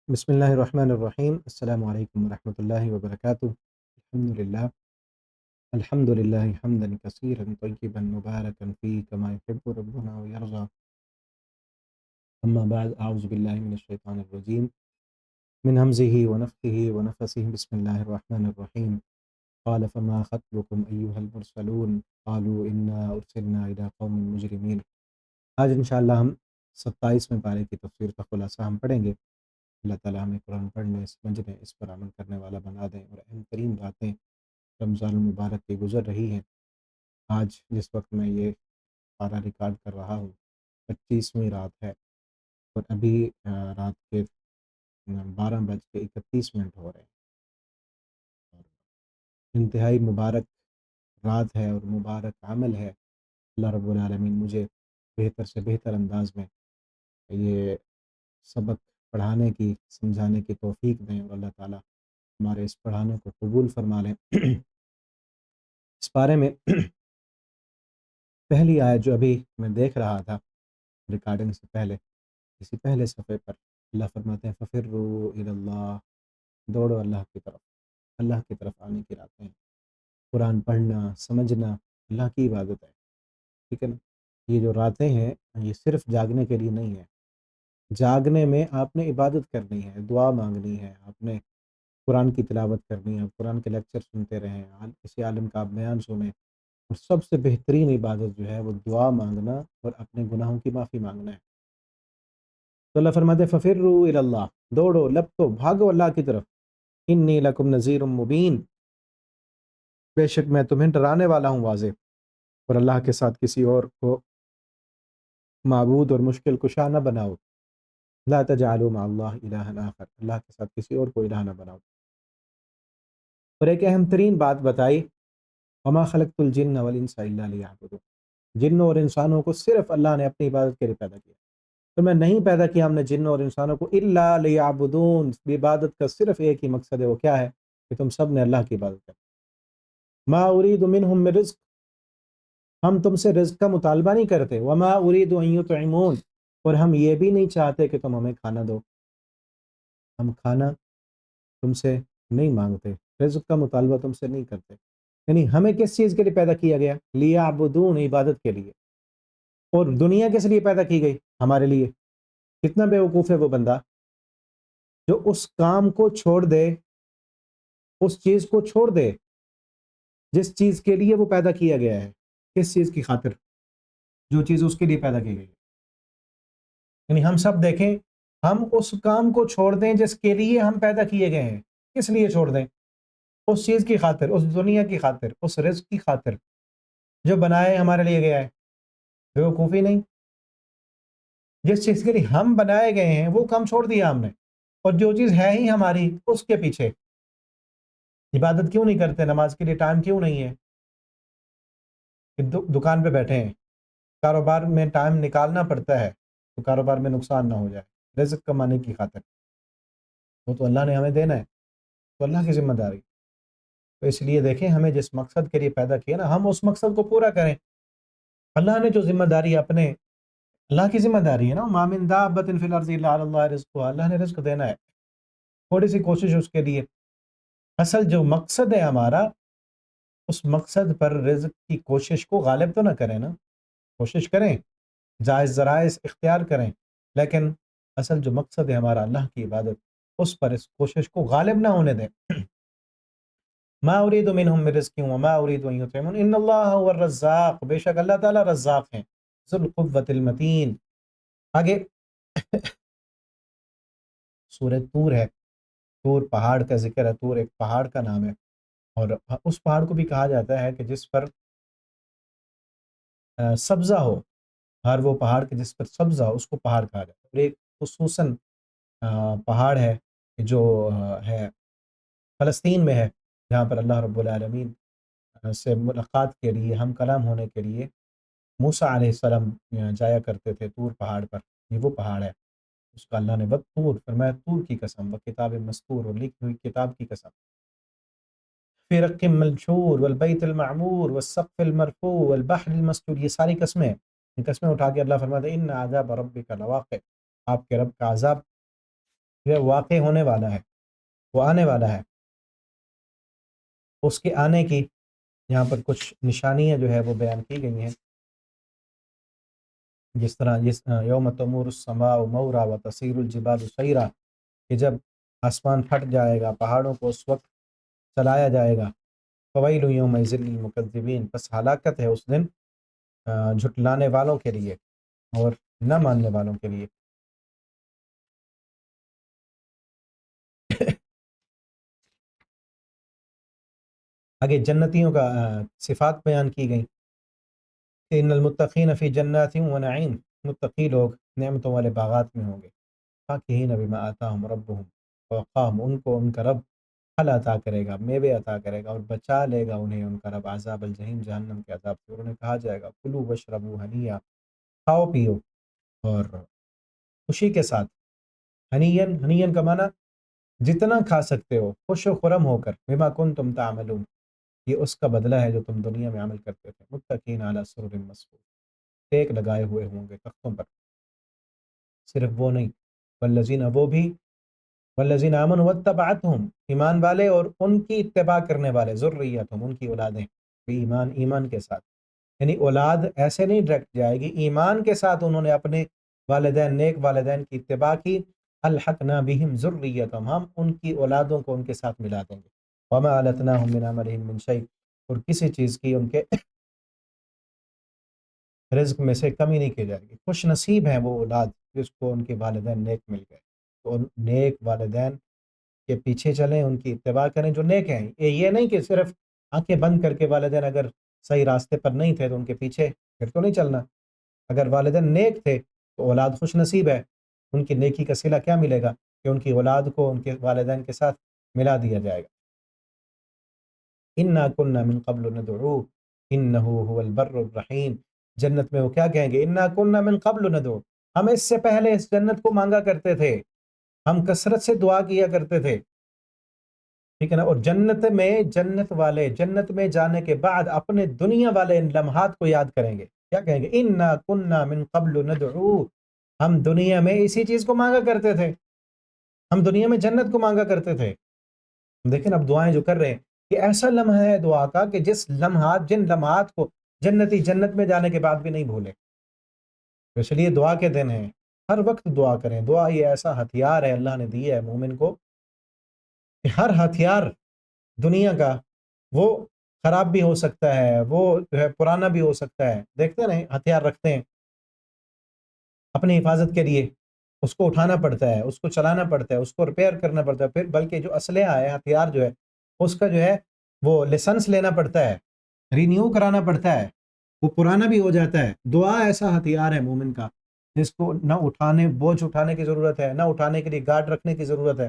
بسم اللہ الرحمن الرحیم السلام علیکم ورحمۃ اللہ وبرکاتہ الحمد للہ حمدا کثیرا طیبا مبارکا فیہ کما یحب ربنا ویرضی اما بعد اعوذ باللہ من الشیطان الرجیم من ہمزہ ونفخہ ونفثہ بسم اللہ الرحمن الرحیم قال فما خطبکم ایھا المرسلون قالوا انا ارسلنا الی قوم مجرمین۔ آج انشاءاللہ ہم 27ویں پارے کی تفسیر کا خلاصہ ہم پڑھیں گے۔ اللہ تعالیٰ ہمیں قرآن پڑھنے، سمجھنے، اس پر عمل کرنے والا بنا دیں، اور اہم ترین باتیں رمضان المبارک کی گزر رہی ہیں۔ آج جس وقت میں یہ پارہ ریکارڈ کر رہا ہوں 25ویں رات ہے، اور ابھی رات کے 12:31 ہو رہے ہیں، اور انتہائی مبارک رات ہے اور مبارک عمل ہے۔ اللہ رب العالمین مجھے بہتر سے بہتر انداز میں یہ سبق پڑھانے کی، سمجھانے کی توفیق دیں، اور اللہ تعالیٰ ہمارے اس پڑھانے کو قبول فرما لیں۔ اس بارے میں پہلی آیت جو ابھی میں دیکھ رہا تھا ریکارڈنگ سے پہلے، اسی پہلے صفحے پر اللہ فرماتے ہیں فَفِرُّوا إِلَى اللَّهِ، دوڑو اللہ کی طرف، اللہ کی طرف آنے کی راتیں ہیں۔ قرآن پڑھنا، سمجھنا اللہ کی عبادت ہے، ٹھیک ہے نا۔ یہ جو راتیں ہیں یہ صرف جاگنے کے لیے نہیں ہے۔ جاگنے میں آپ نے عبادت کرنی ہے، دعا مانگنی ہے، آپ نے قرآن کی تلاوت کرنی ہے، قرآن کے لیکچر سنتے رہیں، کسی عالم کا آپ بیان سنیں، اور سب سے بہترین عبادت جو ہے وہ دعا مانگنا اور اپنے گناہوں کی معافی مانگنا ہے۔ تو اللہ فرماتے ہیں فَفِرُّوا إِلَى اللَّهِ، دوڑو، لپکو، بھاگو اللہ کی طرف۔ إِنِّي لَكُمْ نَذِيرٌ مُبِينٌ، بے شک میں تمہیں ڈرانے والا ہوں واضح۔ اور اللہ کے ساتھ کسی اور کو معبود اور مشکل کشا نہ بناؤ۔ لا تجعلوا مع اللہ الہا آخر، اللہ کے ساتھ کسی اور کو الہ نہ بناؤ۔ اور ایک اہم ترین بات بتائی وما خلقت الجن والانس الا لیعبدون، جنوں اور انسانوں کو صرف اللہ نے اپنی عبادت کے لیے پیدا کیا۔ تو میں نہیں پیدا کیا ہم نے جنوں اور انسانوں کو الا لیعبدون، عبادت کا صرف ایک ہی مقصد ہے، وہ کیا ہے کہ تم سب نے اللہ کی عبادت کرو۔ ما اريد منهم من رزق، ہم تم سے رزق کا مطالبہ نہیں کرتے، وما اريد ان يطعمون، اور ہم یہ بھی نہیں چاہتے کہ تم ہمیں کھانا دو، ہم کھانا تم سے نہیں مانگتے، رزق کا مطالبہ تم سے نہیں کرتے۔ یعنی ہمیں کس چیز کے لیے پیدا کیا گیا؟ لیعبدون، عبادت کے لیے۔ اور دنیا کس لیے پیدا کی گئی؟ ہمارے لیے۔ کتنا بیوقوف ہے وہ بندہ جو اس کام کو چھوڑ دے، اس چیز کو چھوڑ دے جس چیز کے لیے وہ پیدا کیا گیا ہے۔ کس چیز کی خاطر؟ جو چیز اس کے لیے پیدا کی گئی ہے۔ یعنی ہم سب دیکھیں، ہم اس کام کو چھوڑ دیں جس کے لیے ہم پیدا کیے گئے ہیں۔ کس لیے چھوڑ دیں؟ اس چیز کی خاطر، اس دنیا کی خاطر، اس رزق کی خاطر جو بنائے ہمارے لیے گیا ہے۔ بیوقوفی نہیں؟ جس چیز کے لیے ہم بنائے گئے ہیں وہ کام چھوڑ دیا ہم نے، اور جو چیز ہے ہی ہماری اس کے پیچھے عبادت کیوں نہیں کرتے؟ نماز کے لیے ٹائم کیوں نہیں ہے؟ کہ دکان پہ بیٹھے ہیں، کاروبار میں ٹائم نکالنا پڑتا ہے تو کاروبار میں نقصان نہ ہو جائے، رزق کمانے کی خاطر۔ وہ تو اللہ نے ہمیں دینا ہے، تو اللہ کی ذمہ داری۔ تو اس لیے دیکھیں، ہمیں جس مقصد کے لیے پیدا کیا نا، ہم اس مقصد کو پورا کریں۔ اللہ نے جو ذمہ داری اپنے، اللہ کی ذمہ داری ہے نا، ما من دابۃ فی الارض الا علی اللہ رزقها، اللہ نے رزق دینا ہے، تھوڑی سی کوشش اس کے لیے۔ اصل جو مقصد ہے ہمارا، اس مقصد پر رزق کی کوشش کو غالب تو نہ کریں نا، کوشش کریں، جائز ذرائع اختیار کریں، لیکن اصل جو مقصد ہے ہمارا اللہ کی عبادت، اس پر اس کوشش کو غالب نہ ہونے دیں۔ ما اريد منهم من رزق وما اريد ان يطعمون ان الله هو الرزاق، بے شک اللہ تعالیٰ رزاق ہیں، ذو القوۃ المتین۔ آگے سورہ طور ہے، طور پہاڑ کا ذکر ہے، طور ایک پہاڑ کا نام ہے، اور اس پہاڑ کو بھی کہا جاتا ہے کہ جس پر سبزہ ہو، ہر وہ پہاڑ کے جس پر سبزہ ہو اس کو پہاڑ کہا جاتا ہے۔ اور ایک خصوصاً پہاڑ ہے جو ہے فلسطین میں ہے، جہاں پر اللہ رب العالمین سے ملاقات کے لیے، ہم کلام ہونے کے لیے موسیٰ علیہ السلام جایا کرتے تھے طور پہاڑ پر۔ یہ وہ پہاڑ ہے، اس کا اللہ نے طور فرمایا، طور کی قسم، و کتاب مستور، اور لکھی ہوئی کتاب کی قسم، فی رق منشور والبیت المعمور والسقف المرفوع والبحر المسجور، یہ ساری قسمیں، یہ قسمیں اٹھا کے اللہ فرماتے ہیں ان عذاب ربک لواقع، آپ کے رب کا عذاب یہ واقع ہونے والا ہے، وہ آنے والا ہے، اس کے آنے کی یہاں پر کچھ نشانیاں جو ہے وہ بیان کی گئی ہیں، جس طرح یوم تمور السماء مورا و تصیر الجبال سیرا، کہ جب آسمان پھٹ جائے گا، پہاڑوں کو اس وقت چلایا جائے گا، فویل یومئذ للمکذبین، پس ہلاکت ہے اس دن جھٹلانے والوں کے لیے اور نہ ماننے والوں کے لیے۔ آگے جنتیوں کا صفات بیان کی گئی، ان المتقین فی جنات و نعیم، متقی لوگ نعمتوں والے باغات میں ہوں گے، فاکہین بما آتاہم ربہم، وقاہم، ان کو ان کا رب پھل عطا کرے گا، میوے عطا کرے گا، اور بچا لے گا انہیں ان کا رب عذاب الجحیم، جہنم کے عذاب سے، اور انہیں کہا جائے گا کلوا واشربوا ہنیئا، کھاؤ پیو اور خوشی کے ساتھ، ہنین، ہنین کا معنی جتنا کھا سکتے ہو خوش و خرم ہو کر، بما کنتم تعملون، یہ اس کا بدلہ ہے جو تم دنیا میں عمل کرتے تھے، متقین علی سرر مصفوف، ٹیک لگائے ہوئے ہوں گے تختوں پر، صرف وہ نہیں، والذین، وہ بھی، والذین آمنوا واتبعتہم، ایمان والے اور ان کی اتباع کرنے والے، ذریتہم، ان کی اولادیں، بھی ایمان، ایمان کے ساتھ، یعنی اولاد ایسے نہیں ڈائریکٹ جائے گی، ایمان کے ساتھ انہوں نے اپنے والدین، نیک والدین کی اتباع کی، الحقنا بہم ذریتہم، ہم ان کی اولادوں کو ان کے ساتھ ملا دیں گے، وما التناہم من عملہم من شیء، اور کسی چیز کی ان کے رزق میں سے کمی نہیں کی جائے گی۔ خوش نصیب ہیں وہ اولاد جس کو ان کے والدین نیک مل گئے، تو ان نیک والدین کے پیچھے چلیں، ان کی اتباع کریں جو نیک ہیں، یہ نہیں کہ صرف آنکھیں بند کر کے والدین اگر صحیح راستے پر نہیں تھے تو ان کے پیچھے پھر تو نہیں چلنا، اگر والدین نیک تھے تو اولاد خوش نصیب ہے، ان کی نیکی کا صلہ کیا ملے گا کہ ان کی اولاد کو ان کے والدین کے ساتھ ملا دیا جائے گا۔ انا کننا من قبل ندعوه انہ هو البر الرحیم، جنت میں وہ کیا کہیں گے، انا کننا من قبل ندعو، ہم اس سے پہلے اس جنت کو مانگا کرتے تھے، ہم کثرت سے دعا کیا کرتے تھے، ٹھیک ہے نا، اور جنت میں، جنت والے جنت میں جانے کے بعد اپنے دنیا والے ان لمحات کو یاد کریں گے، کیا کہیں گے، انا کننا من قبل ندعو، ہم دنیا میں اسی چیز کو مانگا کرتے تھے، ہم دنیا میں جنت کو مانگا کرتے تھے۔ لیکن اب دعائیں جو کر رہے ہیں، کہ ایسا لمحہ ہے دعا کا کہ جن لمحات کو جنتی جنت میں جانے کے بعد بھی نہیں بھولے، تو اس لیے دعا کے دن ہیں، ہر وقت دعا کریں، دعا یہ ایسا ہتھیار ہے اللہ نے دیا ہے مومن کو، کہ ہر ہتھیار دنیا کا وہ خراب بھی ہو سکتا ہے، وہ جو ہے پرانا بھی ہو سکتا ہے، دیکھتے ہیں نا ہتھیار رکھتے ہیں اپنی حفاظت کے لیے، اس کو اٹھانا پڑتا ہے، اس کو چلانا پڑتا ہے، اس کو ریپیئر کرنا پڑتا ہے، پھر بلکہ جو اسلحہ ہے، ہتھیار جو ہے، اس کا جو ہے وہ لائسنس لینا پڑتا ہے، رینیو کرانا پڑتا ہے، وہ پرانا بھی ہو جاتا ہے۔ دعا ایسا ہتھیار ہے مومن کا جس کو نہ بوجھ اٹھانے کی ضرورت ہے، نہ اٹھانے کے لیے گارڈ رکھنے کی ضرورت ہے،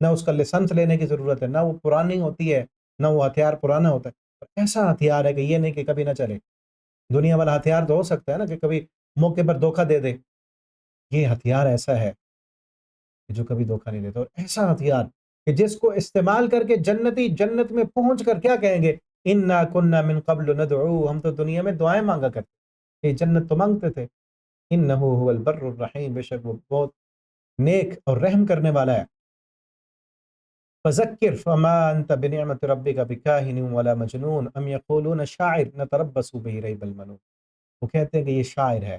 نہ اس کا لائسنس لینے کی ضرورت ہے، نہ وہ پرانی ہوتی ہے، نہ وہ ہتھیار پرانا ہوتا ہے، ایسا ہتھیار ہے کہ یہ نہیں کہ کبھی نہ چلے، دنیا والا ہتھیار تو ہو سکتا ہے نا کہ کبھی موقع پر دھوکہ دے دے، یہ ہتھیار ایسا ہے کہ جو کبھی دھوکہ نہیں دیتا، اور ایسا ہتھیار کہ جس کو استعمال کر کے جنتی جنت میں پہنچ کر کیا کہیں گے، انا کننا من قبل ندعو، ہم تو دنیا میں دعائیں مانگا کرتے، یہ جنت تو مانگتے تھے، انہ هو البر الرحیم، بے شک وہ بہت نیک اور رحم کرنے والا ہے۔ فذکر فما انت بنعمت ربک بکاہن ولا مجنون ام یقولون شاعر نتربص به ریب المنون، وہ کہتے ہیں کہ یہ شاعر ہے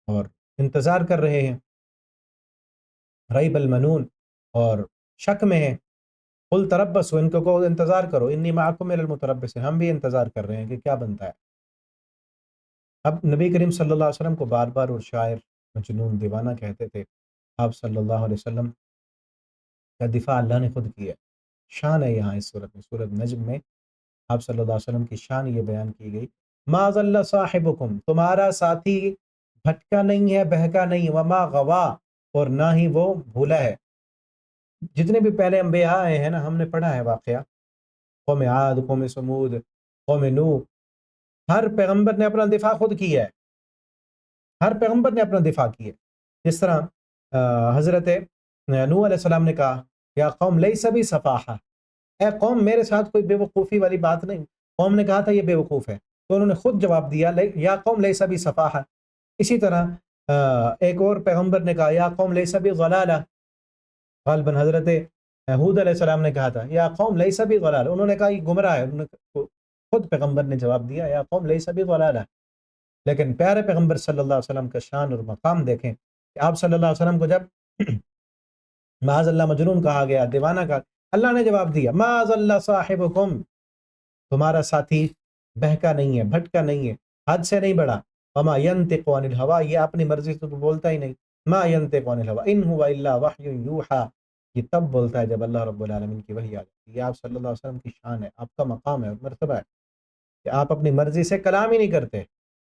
اور انتظار کر رہے ہیں ریب المنون، اور شک میں ہیں، قل تربصوا، ان کو انتظار کرو، انی معکم من المتربصین، ہم بھی انتظار کر رہے ہیں کہ کیا بنتا ہے۔ اب نبی کریم صلی اللہ علیہ وسلم کو بار بار اور شاعر، مجنون، دیوانہ کہتے تھے، آپ صلی اللہ علیہ وسلم کا دفاع اللہ نے خود کیا ہے، شان ہے یہاں اس صورت میں، سورۃ نجم میں آپ صلی اللہ علیہ وسلم کی شان یہ بیان کی گئی، ما ضل صاحبکم، تمہارا ساتھی بھٹکا نہیں ہے، بہکا نہیں، وما غوا، اور نہ ہی وہ بھولا ہے۔ جتنے بھی پہلے انبیاء آئے ہیں نا، ہم نے پڑھا ہے واقعہ، قوم عاد، قوم سمود، قوم نوح، ہر پیغمبر نے اپنا دفاع خود کیا ہے، ہر پیغمبر نے اپنا دفاع کیا ہے۔ جس طرح حضرت نوح علیہ السلام نے کہا، یا قوم لیس بی سفاہہ، اے قوم میرے ساتھ کوئی بے وقوفی والی بات نہیں، قوم نے کہا تھا یہ بے وقوف ہے، تو انہوں نے خود جواب دیا، یا قوم لیس بی سفاہہ۔ اسی طرح ایک اور پیغمبر نے کہا، یا قوم لیس بی ضلالہ، غالباً حضرت ہود علیہ السلام نے کہا تھا یا قوم لیس بی ضلال، انہوں نے کہا یہ گمراہ ہے، انہوں نے خود پیغمبر نے جواب دیا یا قوم لیس بی ضلال ہے۔ لیکن پیارے پیغمبر صلی اللہ علیہ وسلم کا شان اور مقام دیکھیں کہ آپ صلی اللہ علیہ وسلم کو جب معاذ اللہ مجنون کہا گیا، دیوانہ کہا، اللہ نے جواب دیا معاذ اللہ صاحبکم، تمہارا ساتھی بہکا نہیں ہے، بھٹکا نہیں ہے، حد سے نہیں بڑھا، وما ينطق عن الهوى، یہ اپنی مرضی سے تو بولتا ہی نہیں، ما ينطق عن الهوى ان هو الا وحی یوحى، یہ تب بولتا ہے جب اللہ رب العالمین کی وحی آ جاتی ہے۔ یہ آپ صلی اللہ علیہ وسلم کی شان ہے، آپ کا مقام ہے اور مرتبہ ہے کہ آپ اپنی مرضی سے کلام ہی نہیں کرتے،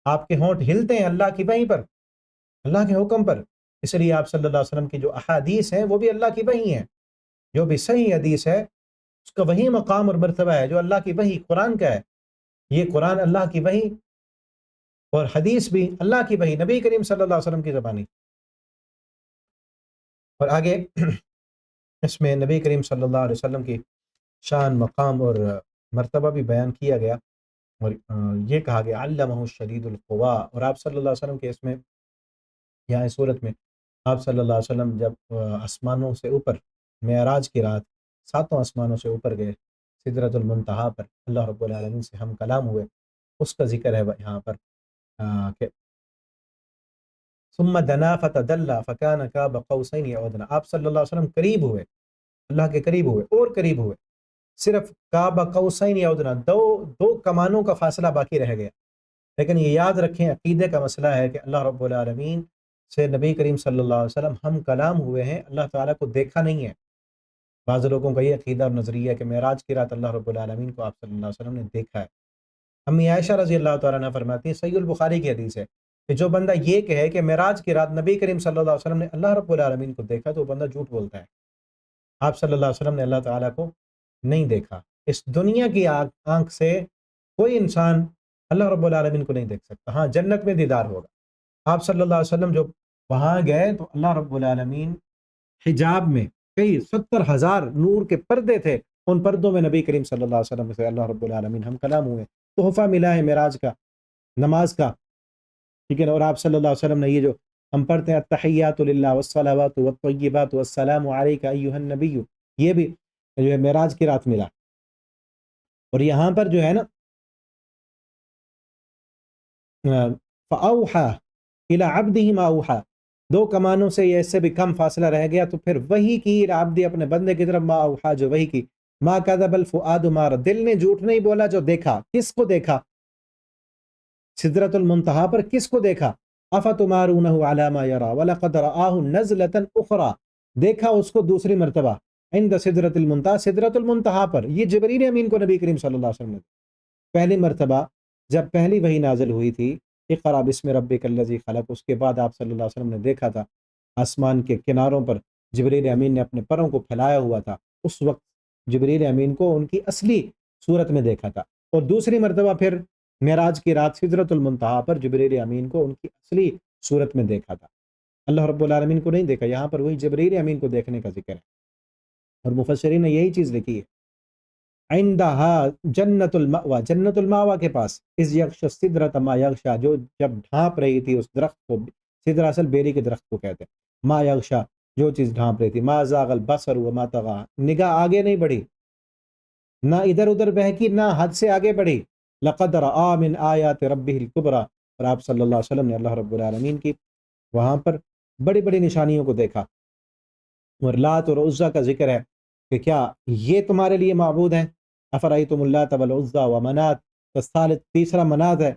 آپ کے ہونٹ ہلتے ہیں اللہ کی وحی پر، اللہ کے حکم پر۔ اس لیے آپ صلی اللہ علیہ وسلم کی جو احادیث ہیں وہ بھی اللہ کی وحی ہیں، جو بھی صحیح حدیث ہے اس کا وہی مقام اور مرتبہ ہے جو اللہ کی وحی قرآن کا ہے۔ یہ قرآن اللہ کی وحی اور حدیث بھی اللہ کی وحی، نبی کریم صلی اللہ علیہ وسلم کی زبانی۔ اور آگے اس میں نبی کریم صلی اللہ علیہ وسلم کی شان، مقام اور مرتبہ بھی بیان کیا گیا، اور یہ کہا گیا علمہ شدید القوا، اور آپ صلی اللہ علیہ وسلم کے اس میں یہاں اس صورت میں آپ صلی اللہ علیہ وسلم جب آسمانوں سے اوپر معراج کی رات 7 آسمانوں سے اوپر گئے، سدرۃ المنتہا پر اللہ رب العالمین سے ہم کلام ہوئے، اس کا ذکر ہے یہاں پر کہ ثم دنا فتدلى فكان قاب قوسين او ادنى، آپ صلی اللہ علیہ وسلم قریب ہوئے، اللہ کے قریب ہوئے اور قریب ہوئے، صرف قاب قوسين او ادنى، دو کمانوں کا فاصلہ باقی رہ گیا۔ لیکن یہ یاد رکھیں عقیدے کا مسئلہ ہے کہ اللہ رب العالمین سے نبی کریم صلی اللہ علیہ وسلم ہم کلام ہوئے ہیں، اللہ تعالیٰ کو دیکھا نہیں ہے۔ بعض لوگوں کا یہ عقیدہ اور نظریہ ہے کہ معراج کی رات اللہ رب العالمین کو آپ صلی اللہ علیہ وسلم نے دیکھا ہے۔ امی عائشہ رضی اللہ تعالیٰ عنہ فرماتی ہیں، صحیح البخاری کی حدیث ہے کہ جو بندہ یہ کہے کہ معراج کی رات نبی کریم صلی اللہ علیہ وسلم نے اللہ رب العالمین کو دیکھا، تو وہ بندہ جھوٹ بولتا ہے۔ آپ صلی اللہ علیہ وسلم نے اللہ تعالیٰ کو نہیں دیکھا۔ اس دنیا کی آنکھ سے کوئی انسان اللہ رب العالمین کو نہیں دیکھ سکتا، ہاں جنت میں دیدار ہوگا۔ آپ صلی اللہ علیہ وسلم جو وہاں گئے تو اللہ رب العالمین حجاب میں کئی 70,000 نور کے پردے تھے، ان پردوں میں نبی کریم صلی اللہ علیہ وسلم سے اللہ رب العالمین ہم کلام ہوئے، تحفہ ملا ہے معراج کا، نماز کا، ٹھیک ہے نا۔ اور آپ صلی اللہ علیہ وسلم نے یہ جو ہم پڑھتے ہیں التحیات للہ والصلوات والطیبات والسلام علیک ایھا النبی، یہ بھی جو ہے معراج کی رات ملا۔ اور یہاں پر جو ہے نا فاوحى الى عبده ما اوحى، 2 کمانوں سے یہ اس سے بھی کم فاصلہ رہ گیا، تو پھر وحی کی عبدی اپنے بندے کی طرف، ما اوحى جو وحی کی، ما کذب الفؤاد ما رأى، دل نے جھوٹ نہیں بولا جو دیکھا۔ کس کو دیکھا؟ سدرۃ المنتہا پر کس کو دیکھا؟ افتمارونہ علی ما یری ولقد رآہ نزلۃ اخری، دیکھا اس کو دوسری مرتبہ عند سدرۃ المنتہا، سدرۃ المنتہا پر۔ یہ جبرئیل امین کو نبی کریم صلی اللہ علیہ وسلم نے پہلی مرتبہ جب پہلی وحی نازل ہوئی تھی، اقرأ بسم ربک الذی خلق، اس کے بعد آپ صلی اللہ علیہ وسلم نے دیکھا تھا آسمان کے کناروں پر جبرئیل امین نے اپنے پروں کو پھیلایا ہوا تھا، اس وقت جبرئیل امین کو ان کی اصلی صورت میں دیکھا تھا۔ اور دوسری مرتبہ پھر معراج کی رات سدرۃ المنتہا پر جبرئیل امین کو ان کی اصلی صورت میں دیکھا تھا، اللہ رب العالمین کو نہیں دیکھا۔ یہاں پر وہی جبرئیل امین کو دیکھنے کا ذکر ہے، اور مفسرین نے یہی چیز لکھی ہے۔ عندہا جنت المأوى، جنت المأوى کے پاس، اذ یغشی السدرۃ ما یغشی، جو جب ڈھانپ رہی تھی اس درخت کو، سدرہ اصل بیری کے درخت کو کہتے ہیں، ما یغشی جو چیز ڈھانپ رہی تھی، ما زاغ البصر وما طغی، نگاہ آگے نہیں بڑھی، نہ ادھر ادھر بہکی، نہ حد سے آگے بڑھی، لقد رآ من آیات ربہ الکبریٰ، اور آپ صلی اللہ علیہ وسلم نے اللہ رب العالمین کی وہاں پر بڑی بڑی نشانیوں کو دیکھا۔ اور لات اور عزیٰ کا ذکر ہے کہ کیا یہ تمہارے لیے معبود ہیں، افرأیتم اللات والعزیٰ ومنات، الثالث تیسرا منات ہے،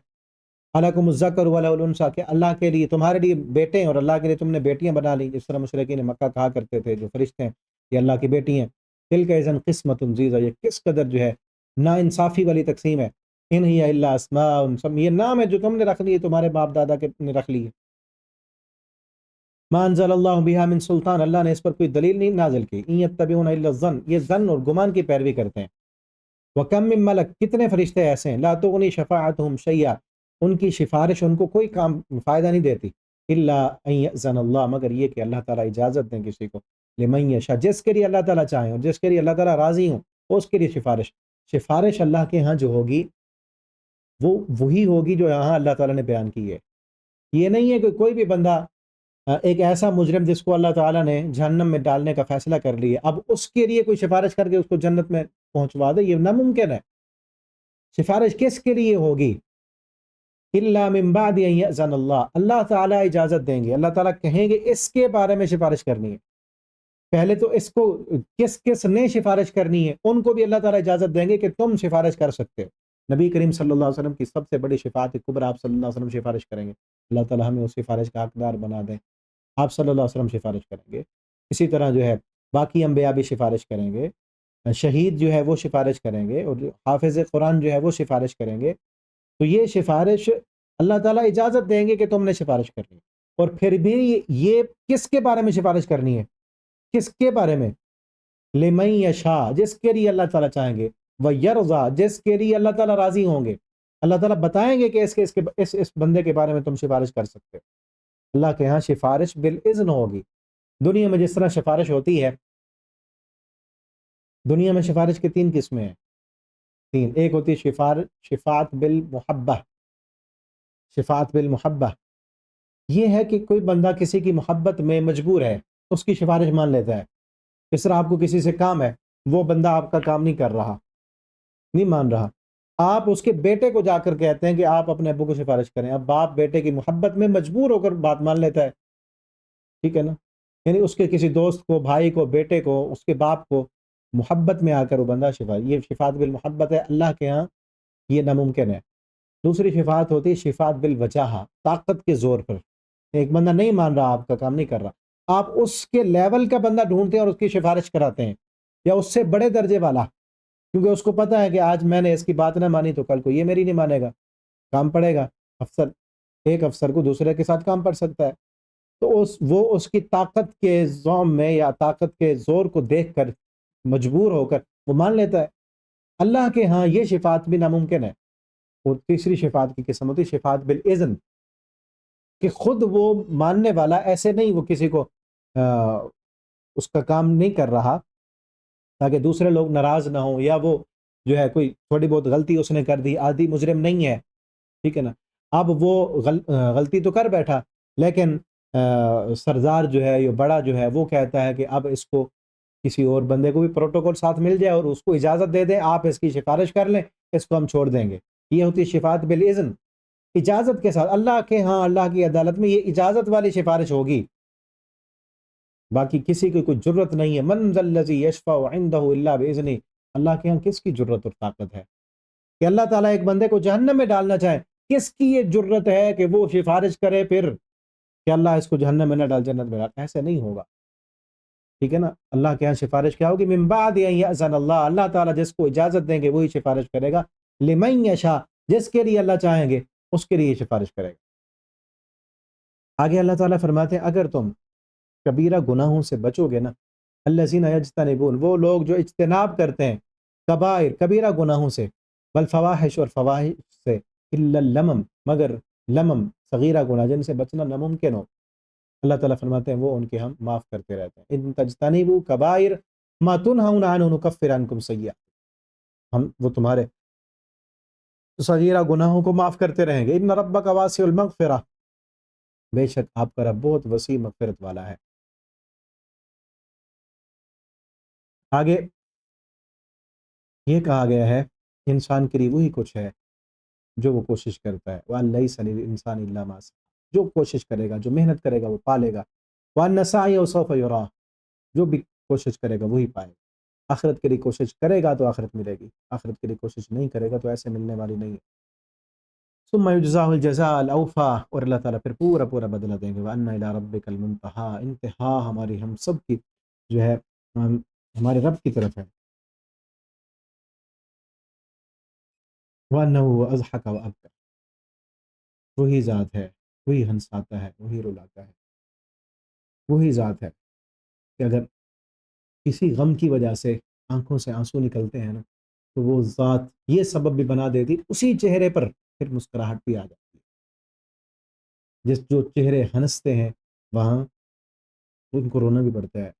الکم الذکر وله الانثیٰ، کہ اللہ کے لیے تمہارے لیے بیٹے ہیں اور اللہ کے لیے تم نے بیٹیاں بنا لی، جس طرح مشرکین مکہ کہا کرتے تھے جو فرشتے ہیں یہ اللہ کی بیٹی ہیں۔ تلک اذن قسمۃ ضیزیٰ، یہ کس قدر جو ہے نا انصافی والی تقسیم ہے۔ ان ہی الا اسماء، یہ نام ہے جو تم نے رکھ لیے، تمہارے باپ دادا کے نے رکھ لیے۔ ما انزل اللہ بہا من سلطان، اللہ نے اس پر کوئی دلیل نہیں نازل کی۔ ان یتبعون الا الظن، یہ ظن اور گمان کی پیروی کرتے ہیں۔ وَكَم من ملک، کتنے فرشتے ایسے ہیں، لا تغنی شفاعتهم شیئا، ان کی سفارش ان کو کوئی کام فائدہ نہیں دیتی، الا ان یأذن اللہ، مگر یہ کہ اللہ تعالیٰ اجازت دیں کسی کو، لمن یشاء، جس کے لیے اللہ تعالیٰ چاہیں اور جس کے لیے اللہ تعالیٰ راضی ہوں، اس کے لیے سفارش اللہ کے ہاں جو ہوگی وہ وہی ہوگی جو یہاں اللہ تعالیٰ نے بیان کی ہے۔ یہ نہیں ہے کہ کوئی بھی بندہ ایک ایسا مجرم جس کو اللہ تعالیٰ نے جہنم میں ڈالنے کا فیصلہ کر لیا، اب اس کے لیے کوئی سفارش کر کے اس کو جنت میں پہنچوا دے، یہ ناممکن ہے۔ سفارش کس کے لیے ہوگی؟ الا من بعد ان یأذن اللہ، اللہ تعالیٰ اجازت دیں گے، اللہ تعالیٰ کہیں گے اس کے بارے میں سفارش کرنی ہے۔ پہلے تو اس کو کس کس نے سفارش کرنی ہے ان کو بھی اللہ تعالیٰ اجازت دیں گے کہ تم سفارش کر سکتے ہو۔ نبی کریم صلی اللہ علیہ وسلم کی سب سے بڑی شفاعت کبریٰ، آپ صلی اللہ علیہ وسلم سفارش کریں گے، اللہ تعالیٰ ہمیں اس سفارش کا حقدار بنا دیں۔ آپ صلی اللہ علیہ وسلم سفارش کریں گے، اسی طرح جو ہے باقی انبیاء بھی سفارش کریں گے، شہید جو ہے وہ سفارش کریں گے، اور حافظ قرآن جو ہے وہ سفارش کریں گے۔ تو یہ سفارش اللہ تعالیٰ اجازت دیں گے کہ تم نے سفارش کرنی ہے، اور پھر بھی یہ کس کے بارے میں سفارش کرنی ہے؟ کس کے بارے میں؟ لمن یشاء، جس کے لیے اللہ تعالیٰ چاہیں گے، ویرضا، جس کے لیے اللہ تعالیٰ راضی ہوں گے۔ اللہ تعالیٰ بتائیں گے کہ اس بندے کے بارے میں تم سفارش کر سکتے ہو۔ اللہ کے ہاں سفارش بالاذن ہوگی۔ دنیا میں جس طرح سفارش ہوتی ہے، دنیا میں سفارش کی 3 قسمیں ہیں، 3۔ ایک ہوتی ہے شفاعت بالمحبہ، شفاعت بالمحبہ، یہ ہے کہ کوئی بندہ کسی کی محبت میں مجبور ہے، اس کی سفارش مان لیتا ہے۔ اس طرح آپ کو کسی سے کام ہے، وہ بندہ آپ کا کام نہیں کر رہا، نہیں مان رہا، آپ اس کے بیٹے کو جا کر کہتے ہیں کہ آپ اپنے ابو کو سفارش کریں، اب باپ بیٹے کی محبت میں مجبور ہو کر بات مان لیتا ہے، ٹھیک ہے نا؟ یعنی اس کے کسی دوست کو، بھائی کو، بیٹے کو، اس کے باپ کو محبت میں آ کر وہ بندہ یہ شفاعت بالمحبت ہے، اللہ کے ہاں یہ ناممکن ہے۔ دوسری شفاعت ہوتی ہے شفاعت بالوجاہہ، طاقت کے زور پر، ایک بندہ نہیں مان رہا، آپ کا کام نہیں کر رہا، آپ اس کے لیول کا بندہ ڈھونڈتے ہیں اور اس کی سفارش کراتے ہیں، یا اس سے بڑے درجے والا، کیونکہ اس کو پتا ہے کہ آج میں نے اس کی بات نہ مانی تو کل کو یہ میری نہیں مانے گا، کام پڑے گا۔ افسر، ایک افسر کو دوسرے کے ساتھ کام پڑ سکتا ہے، تو وہ اس کی طاقت کے زوم میں یا طاقت کے زور کو دیکھ کر مجبور ہو کر وہ مان لیتا ہے۔ اللہ کے ہاں یہ شفاعت بھی ناممکن ہے۔ اور تیسری شفاعت کی قسم ہوتی ہے شفاعت بالاذن، کہ خود وہ ماننے والا ایسے نہیں، وہ کسی کو اس کا کام نہیں کر رہا تاکہ دوسرے لوگ ناراض نہ ہوں، یا وہ جو ہے کوئی تھوڑی بہت غلطی اس نے کر دی، عادی مجرم نہیں ہے، ٹھیک ہے نا؟ اب وہ غلطی تو کر بیٹھا، لیکن سردار جو ہے یا بڑا جو ہے وہ کہتا ہے کہ اب اس کو کسی اور بندے کو بھی پروٹوکول ساتھ مل جائے اور اس کو اجازت دے دیں، آپ اس کی سفارش کر لیں، اس کو ہم چھوڑ دیں گے۔ یہ ہوتی ہے شفاعت بالاذن، اجازت کے ساتھ۔ اللہ کے ہاں، اللہ کی عدالت میں یہ اجازت والی سفارش ہوگی، باقی کسی کی کوئی جرت نہیں ہے۔ من ذا الذی یشفع عندہ الا باذنہ، اللہ کے ہاں کس کی جرت اور طاقت ہے کہ اللہ تعالیٰ ایک بندے کو جہنم میں ڈالنا چاہے؟ کس کی یہ جرت ہے کہ وہ سفارش کرے پھر کہ اللہ اس کو جہنم میں نہ ڈال، جنت میں ڈال؟ ایسے نہیں ہوگا، ٹھیک ہے نا؟ اللہ کے ہاں سفارش کیا ہوگی؟ من بعد ان یأذن اللہ، اللہ تعالیٰ جس کو اجازت دیں گے وہی سفارش کرے گا۔ لمن یشاء، جس کے لیے اللہ چاہیں گے اس کے لیے سفارش کرے گا۔ آگے اللہ تعالیٰ فرماتے ہیں اگر تم کبیرہ گناہوں سے بچو گے نا، الذین یجتنبون، وہ لوگ جو اجتناب کرتے ہیں کبائر، کبیرہ گناہوں سے، والفواحش، اور فواحش سے، الا اللمم، مگر لمم، صغیرہ گناہ جن سے بچنا ناممکن ہو، اللہ تعالیٰ فرماتے ہیں وہ ان کے ہم معاف کرتے رہتے ہیں۔ ان تجتنبوا کبائر ما تنہون عنہ نکفر عنکم سیئات، ہم وہ تمہارے صغیرہ گناہوں کو معاف کرتے رہیں گے۔ ان ربک واسع المغفرہ، بے شک آپ کا رب بہت وسیع مغفرت والا ہے۔ آگے یہ کہا گیا ہے انسان کے لیے وہی کچھ ہے جو وہ کوشش کرتا ہے، وَأَن لَيْسَ لِلْإِنسَانِ إِلَّا مَا سَعَىٰ، جو کوشش کرے گا، جو محنت کرے گا وہ پالے گا، وَأَنَّ سَعْيَهُ سَوْفَ يُرَىٰ، جو بھی کوشش کرے گا وہی پائے گا۔ آخرت کے لیے کوشش کرے گا تو آخرت ملے گی، آخرت کے لیے کوشش نہیں کرے گا تو ایسے ملنے والی نہیں ہے۔ ثُمَّ يُجْزَاهُ الْجَزَاءَ الْأَوْفَىٰ، اور اللہ تعالیٰ پھر پورا پورا بدلہ دیں گے۔ وَأَنَّ إِلَىٰ رَبِّكَ الْمُنتَهَىٰ، انتہا ہماری ہم سب کی جو ہے ہمارے رب کی طرف ہے۔ وَأَنَّهُ هُوَ أَضْحَكَ وَأَبْكَىٰ، وہی ذات ہے، وہی ہنساتا ہے، وہی رلاتا ہے، وہی ذات ہے کہ اگر کسی غم کی وجہ سے آنکھوں سے آنسو نکلتے ہیں نا تو وہ ذات یہ سبب بھی بنا دیتی، اسی چہرے پر پھر مسکراہٹ بھی آ جاتی ہے۔ جو چہرے ہنستے ہیں وہاں ان کو رونا بھی پڑتا ہے،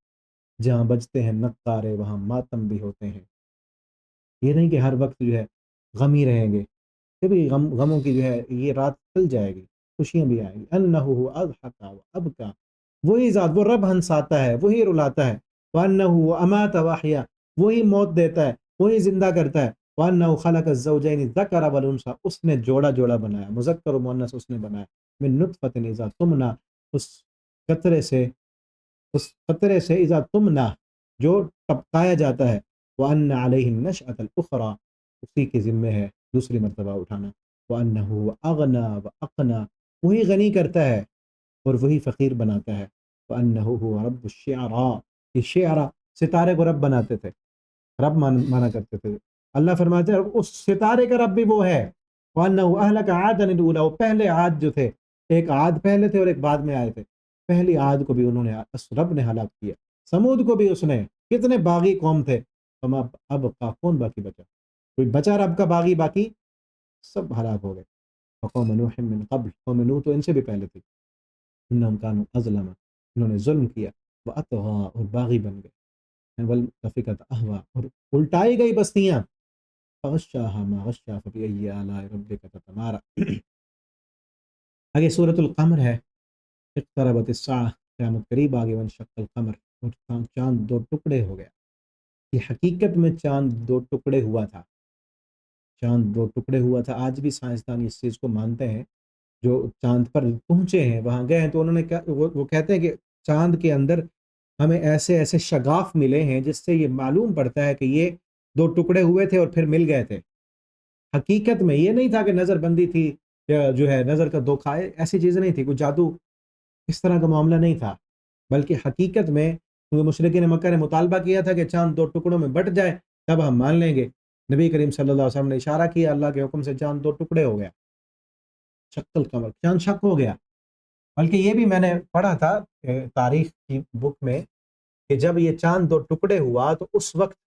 جہاں بجتے ہیں نقارے وہاں ماتم بھی ہوتے ہیں۔ یہ نہیں کہ ہر وقت جو ہے غم ہی رہیں گے، کبھی غموں کی جو ہے یہ رات کھل جائے گی، خوشیاں بھی آئیں گی۔ انہ اضحک وابکیٰ، وہی ذات، وہ رب ہنساتا ہے، وہی رلاتا ہے، وَأَنَّهُ أَمَاتَ وَأَحْيَا، وہی موت دیتا ہے، وہی زندہ کرتا ہے، وَأَنَّهُ خَلَقَ الزَّوْجَيْنِ الذَّكَرَ وَالْأُنثَى، اس نے جوڑا جوڑا بنایا، مذکر و مؤنث اس نے بنایا، من نطفة اذا تمنا، اس قطرے سے، اس قطرے سے اذا تمنا جو ٹپکایا جاتا ہے، وَأَنَّ عَلَيْهِ النَّشْأَةَ الْأُخْرَى، اسی کے ذمے ہے دوسری مرتبہ اٹھانا، وَأَنَّهُ أَغْنَى وَأَقْنَى، وہی غنی کرتا ہے اور وہی فقیر بناتا ہے، وَأَنَّهُ هُوَ رَبُّ الشِّعْرَىٰ، یہ شعرا ستارے کو رب بناتے تھے، رب مانا کرتے تھے، اللہ فرماتے ہیں اس ستارے کا رب بھی وہ ہے، وَأَنَّهُ أَهْلَكَ عَادًا الْأُولَىٰ، وہ پہلے عاد جو تھے، ایک عاد پہلے تھے اور ایک بعد میں آئے تھے، پہلی عاد کو بھی انہوں نے اس رب نے ہلاک کیا، سمود کو بھی اس نے، کتنے باغی قوم تھے، اب کون باقی بچا؟ کوئی بچا رب کا باغی باقی؟ سب ہلاک ہو گئے، وقوم نوح من قبل، قوم نوح تو ان سے بھی پہلے تھی، انہم کانوا اظلم، انہوں نے ظلم کیا، واطغى، اور باغی بن گئے، والمؤتفکۃ اہوا، اور الٹائی گئی بستیاں، فغشاها ما غشا فبأي آلاء ربك تتمارى۔ آگے سورۃ القمر ہے، اقتربت الساعہ، قیامت قریب آگے، وانشق القمر، اور چاند دو ٹکڑے ہو گیا، یہ حقیقت میں چاند دو ٹکڑے ہوا تھا، چاند دو ٹکڑے ہوا تھا، آج بھی سائنسدان اس چیز کو مانتے ہیں، جو چاند پر پہنچے ہیں وہاں گئے ہیں تو انہوں نے وہ کہتے ہیں کہ چاند کے اندر ہمیں ایسے ایسے شگاف ملے ہیں جس سے یہ معلوم پڑتا ہے کہ یہ دو ٹکڑے ہوئے تھے اور پھر مل گئے تھے، حقیقت میں یہ نہیں تھا کہ نظر بندی تھی یا جو ہے نظر کا دھوکہ، ایسی چیزیں نہیں تھی، کوئی جادو اس طرح کا معاملہ نہیں تھا، بلکہ حقیقت میں مشرکین مکہ نے مطالبہ کیا تھا کہ چاند دو ٹکڑوں میں بٹ جائے تب ہم مان لیں گے، نبی کریم صلی اللہ علیہ وسلم نے اشارہ کیا، اللہ کے حکم سے چاند دو ٹکڑے ہو گیا، شق القمر، چاند شق ہو گیا، بلکہ یہ بھی میں نے پڑھا تھا تاریخ کی بک میں کہ جب یہ چاند دو ٹکڑے ہوا تو اس وقت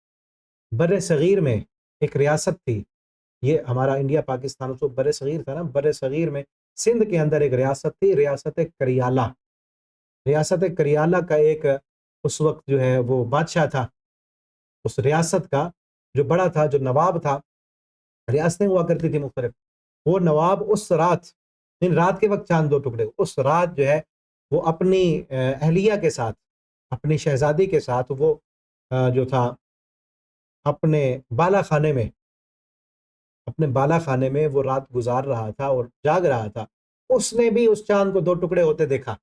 بر صغیر میں ایک ریاست تھی، یہ ہمارا انڈیا پاکستان اس وقت بر صغیر تھا نا، بر صغیر میں سندھ کے اندر ایک ریاست تھی، ریاست کریالہ، ریاست کریالہ کا ایک اس وقت جو ہے وہ بادشاہ تھا، اس ریاست کا جو بڑا تھا، جو نواب تھا، ریاستیں ہوا کرتی تھی مختلف، وہ نواب اس رات، ان رات کے وقت چاند دو ٹکڑے، اس رات جو ہے وہ اپنی اہلیہ کے ساتھ، اپنی شہزادی کے ساتھ، وہ جو تھا اپنے بالا خانے میں، اپنے بالا خانے میں وہ رات گزار رہا تھا اور جاگ رہا تھا، اس نے بھی اس چاند کو دو ٹکڑے ہوتے دیکھا،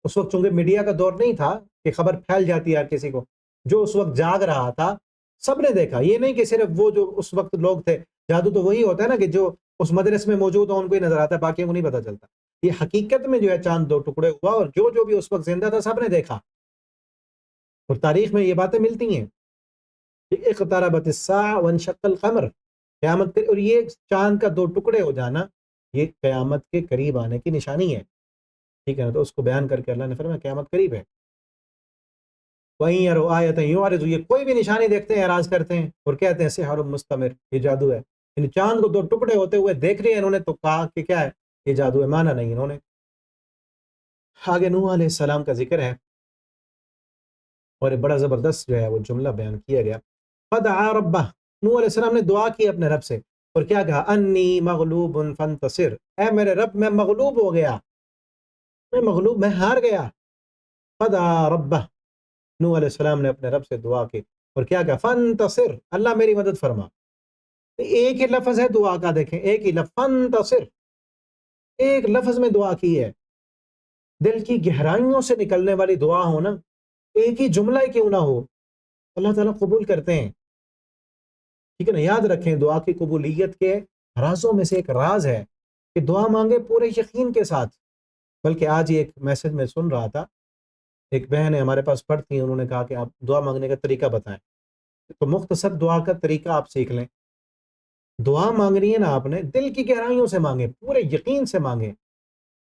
اس وقت چونکہ میڈیا کا دور نہیں تھا کہ خبر پھیل جاتی ہے ہر کسی کو، جو اس وقت جاگ رہا تھا سب نے دیکھا، یہ نہیں کہ صرف وہ جو اس وقت لوگ تھے، جادو تو وہی ہوتا ہے نا کہ جو اس مجلس میں موجود ہو ان کو ہی نظر آتا ہے، باقی کو نہیں پتا چلتا، یہ حقیقت میں جو ہے چاند دو ٹکڑے ہوا اور جو جو بھی اس وقت زندہ تھا سب نے دیکھا، اور تاریخ میں یہ باتیں ملتی ہیں کہ اقتربت الساعہ وانشق القمر، قیامت کے، اور یہ چاند کا دو ٹکڑے ہو جانا یہ قیامت کے قریب آنے کی نشانی ہے، ٹھیک ہے نا، تو اس کو بیان کر کے اللہ نے فرمایا قیامت قریب ہے، وہیں یرو آیتیں یعرض، یہ کوئی بھی نشانی دیکھتے ہیں اعراض کرتے ہیں اور کہتے ہیں سحر مستمر، یہ جادو ہے، یعنی چاند کو دو ٹکڑے ہوتے ہوئے دیکھ لیے انہوں نے تو کہا کہ کیا ہے یہ جادو ہے، مانا نہیں انہوں نے۔ آگے نوح علیہ السلام کا ذکر ہے اور ایک بڑا زبردست جو ہے وہ جملہ بیان کیا گیا، فدعا ربہ، نوح علیہ السلام نے دعا کی اپنے رب سے، اور کیا کہا، انی مغلوب فانتصر، اے میرے رب میں مغلوب ہو گیا، میں مغلوب، میں ہار گیا، فدعا ربہ، نوح علیہ السلام نے اپنے رب سے دعا کی اور کیا کہا، فانتصر، اللہ میری مدد فرما، ایک ہی لفظ ہے دعا کا، دیکھیں ایک ہی لفظ، فانتصر، ایک لفظ میں دعا کی ہے، دل کی گہرائیوں سے نکلنے والی دعا ہو نا، ایک ہی جملہ ہی کیوں نہ ہو، اللہ تعالیٰ قبول کرتے ہیں، ٹھیک ہے نا، یاد رکھیں دعا کی قبولیت کے رازوں میں سے ایک راز ہے کہ دعا مانگے پورے یقین کے ساتھ، بلکہ آج ہی ایک میسج میں سن رہا تھا، ایک بہن ہے ہمارے پاس پڑھتی ہیں، انہوں نے کہا کہ آپ دعا مانگنے کا طریقہ بتائیں، تو مختصر دعا کا طریقہ آپ سیکھ لیں، دعا مانگنی ہے نا آپ نے دل کی گہرائیوں سے مانگیں، پورے یقین سے مانگیں،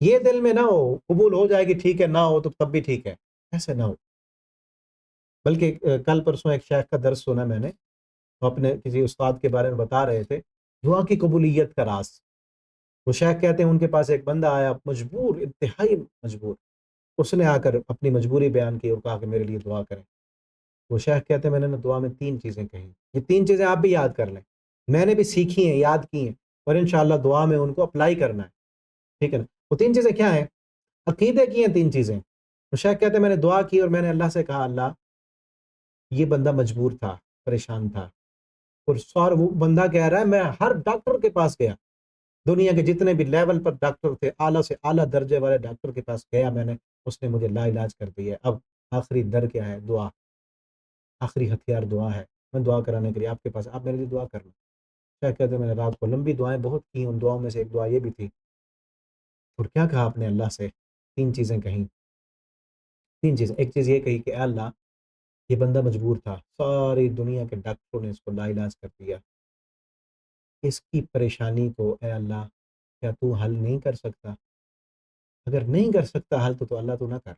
یہ دل میں نہ ہو قبول ہو جائے گی ٹھیک ہے، نہ ہو تو تب بھی ٹھیک ہے، ایسے نہ ہو، بلکہ کل پرسوں ایک شیخ کا درس سنا میں نے، وہ اپنے کسی استاد کے بارے میں بتا رہے تھے دعا کی قبولیت کا راز، وہ شیخ کہتے ہیں ان کے پاس ایک بندہ آیا مجبور، انتہائی مجبور، اس نے آ کر اپنی مجبوری بیان کی اور کہا کہ میرے لیے دعا کریں، وہ شیخ کہتے ہیں میں نے دعا میں 3 چیزیں کہیں، یہ 3 چیزیں آپ بھی یاد کر لیں، میں نے بھی سیکھی ہیں، یاد کی ہیں، اور انشاءاللہ دعا میں ان کو اپلائی کرنا ہے، ٹھیک ہے نا، وہ 3 چیزیں کیا ہیں، عقیدے کی ہیں 3 چیزیں، تو شیخ کہتے ہیں میں نے دعا کی اور میں نے اللہ سے کہا اللہ یہ بندہ مجبور تھا، پریشان تھا، اور وہ بندہ کہہ رہا ہے میں ہر ڈاکٹر کے پاس گیا، دنیا کے جتنے بھی لیول پر ڈاکٹر تھے، اعلیٰ سے اعلیٰ درجے والے ڈاکٹر کے پاس گیا میں نے، اس نے مجھے لا علاج کر دیا ہے۔ اب آخری در کیا ہے؟ دعا، آخری ہتھیار دعا ہے۔ میں دعا کرانے کے لیے آپ کے پاس، آپ میرے لیے دعا کرنا۔ کیا کہتے ہیں میں نے رات کو لمبی دعائیں بہت کی، ان دعاؤں میں سے ایک دعا یہ بھی تھی، اور کیا کہا آپ نے اللہ سے؟ 3 چیزیں کہیں، 3 چیزیں۔ ایک چیز یہ کہی کہ اے اللہ یہ بندہ مجبور تھا، ساری دنیا کے ڈاکٹروں نے اس کو لا علاج کر دیا، اس کی پریشانی کو اے اللہ کیا تو حل نہیں کر سکتا؟ اگر نہیں کر سکتا حل تو اللہ تو نہ کر،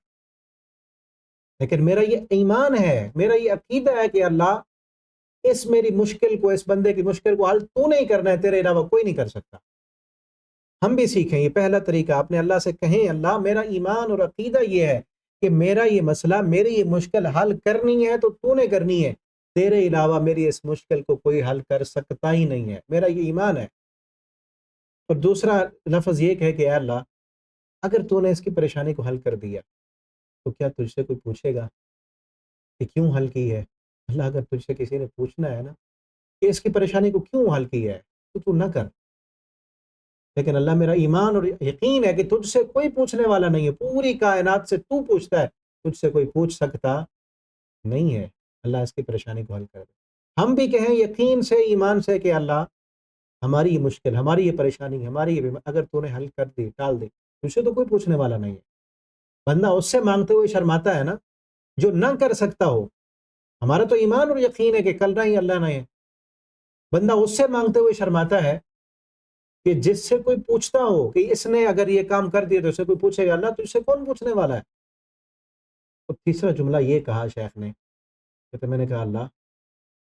لیکن میرا یہ ایمان ہے، میرا یہ عقیدہ ہے کہ اللہ اس میری مشکل کو، اس بندے کی مشکل کو حل تو نہیں کرنا ہے، تیرے علاوہ کوئی نہیں کر سکتا۔ ہم بھی سیکھیں یہ پہلا طریقہ، اپنے اللہ سے کہیں اللہ میرا ایمان اور عقیدہ یہ ہے کہ میرا یہ مسئلہ، میری یہ مشکل حل کرنی ہے تو نے کرنی ہے، تیرے علاوہ میری اس مشکل کو کوئی حل کر سکتا ہی نہیں ہے، میرا یہ ایمان ہے۔ اور دوسرا لفظ یہ کہ اے اللہ اگر تو نے اس کی پریشانی کو حل کر دیا تو کیا تجھ سے کوئی پوچھے گا کہ کیوں حل کی ہے؟ اللہ اگر تجھ سے کسی نے پوچھنا ہے نا کہ اس کی پریشانی کو کیوں حل کی ہے تو نہ کر، لیکن اللہ میرا ایمان اور یقین ہے کہ تجھ سے کوئی پوچھنے والا نہیں ہے، پوری کائنات سے تو پوچھتا ہے، تجھ سے کوئی پوچھ سکتا نہیں ہے، اللہ اس کی پریشانی کو حل کر دے۔ ہم بھی کہیں یقین سے، ایمان سے کہ اللہ ہماری یہ مشکل، ہماری یہ پریشانی، ہماری یہ اگر تو نے حل کر دی، ٹال دی، تجھ سے تو کوئی پوچھنے والا نہیں ہے۔ بندہ اس سے مانگتے ہوئے شرماتا ہے نا جو نہ کر سکتا ہو، ہمارا تو ایمان اور یقین ہے کہ کل نہیں اللہ نہیں ہے، بندہ اس سے مانگتے ہوئے شرماتا ہے کہ جس سے کوئی پوچھتا ہو کہ اس نے اگر یہ کام کر دیا تو اسے کوئی پوچھے گا، اللہ تجھ سے کون پوچھنے والا ہے؟ اور تیسرا جملہ یہ کہا شیخ نے کہ میں نے کہا اللہ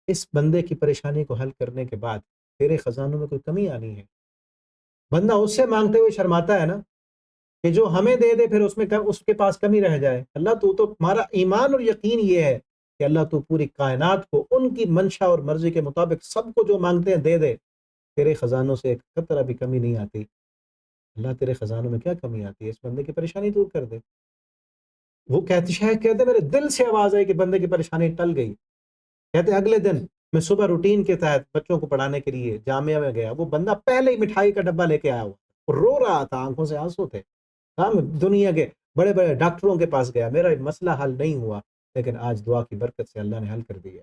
اس بندے کی پریشانی کو حل کرنے کے بعد تیرے خزانوں میں کوئی کمی آنی ہے؟ بندہ اس سے مانگتے ہوئے شرماتا ہے نا کہ جو ہمیں دے دے پھر اس کے پاس کمی رہ جائے۔ اللہ تو ہمارا ایمان اور یقین یہ ہے کہ اللہ تو پوری کائنات کو ان کی منشا اور مرضی کے مطابق سب کو جو مانگتے ہیں دے دے، تیرے خزانوں سے ایک قطرہ بھی کمی نہیں آتی۔ اللہ تیرے خزانوں میں کیا کمی آتی ہے؟ اس بندے کی پریشانی دور کر دے۔ وہ کہتے میرے دل سے آواز آئی کہ بندے کی پریشانی ٹل گئی۔ کہتے اگلے دن میں صبح روٹین کے تحت بچوں کو پڑھانے کے لیے جامعہ میں گیا، وہ بندہ پہلے ہی مٹھائی کا ڈبہ لے کے آیا ہوا، رو رہا تھا، آنکھوں سے آنسو تھے۔ ہم دنیا کے بڑے بڑے ڈاکٹروں کے پاس گیا، میرا مسئلہ حل نہیں ہوا، لیکن آج دعا کی برکت سے اللہ نے حل کر دیا۔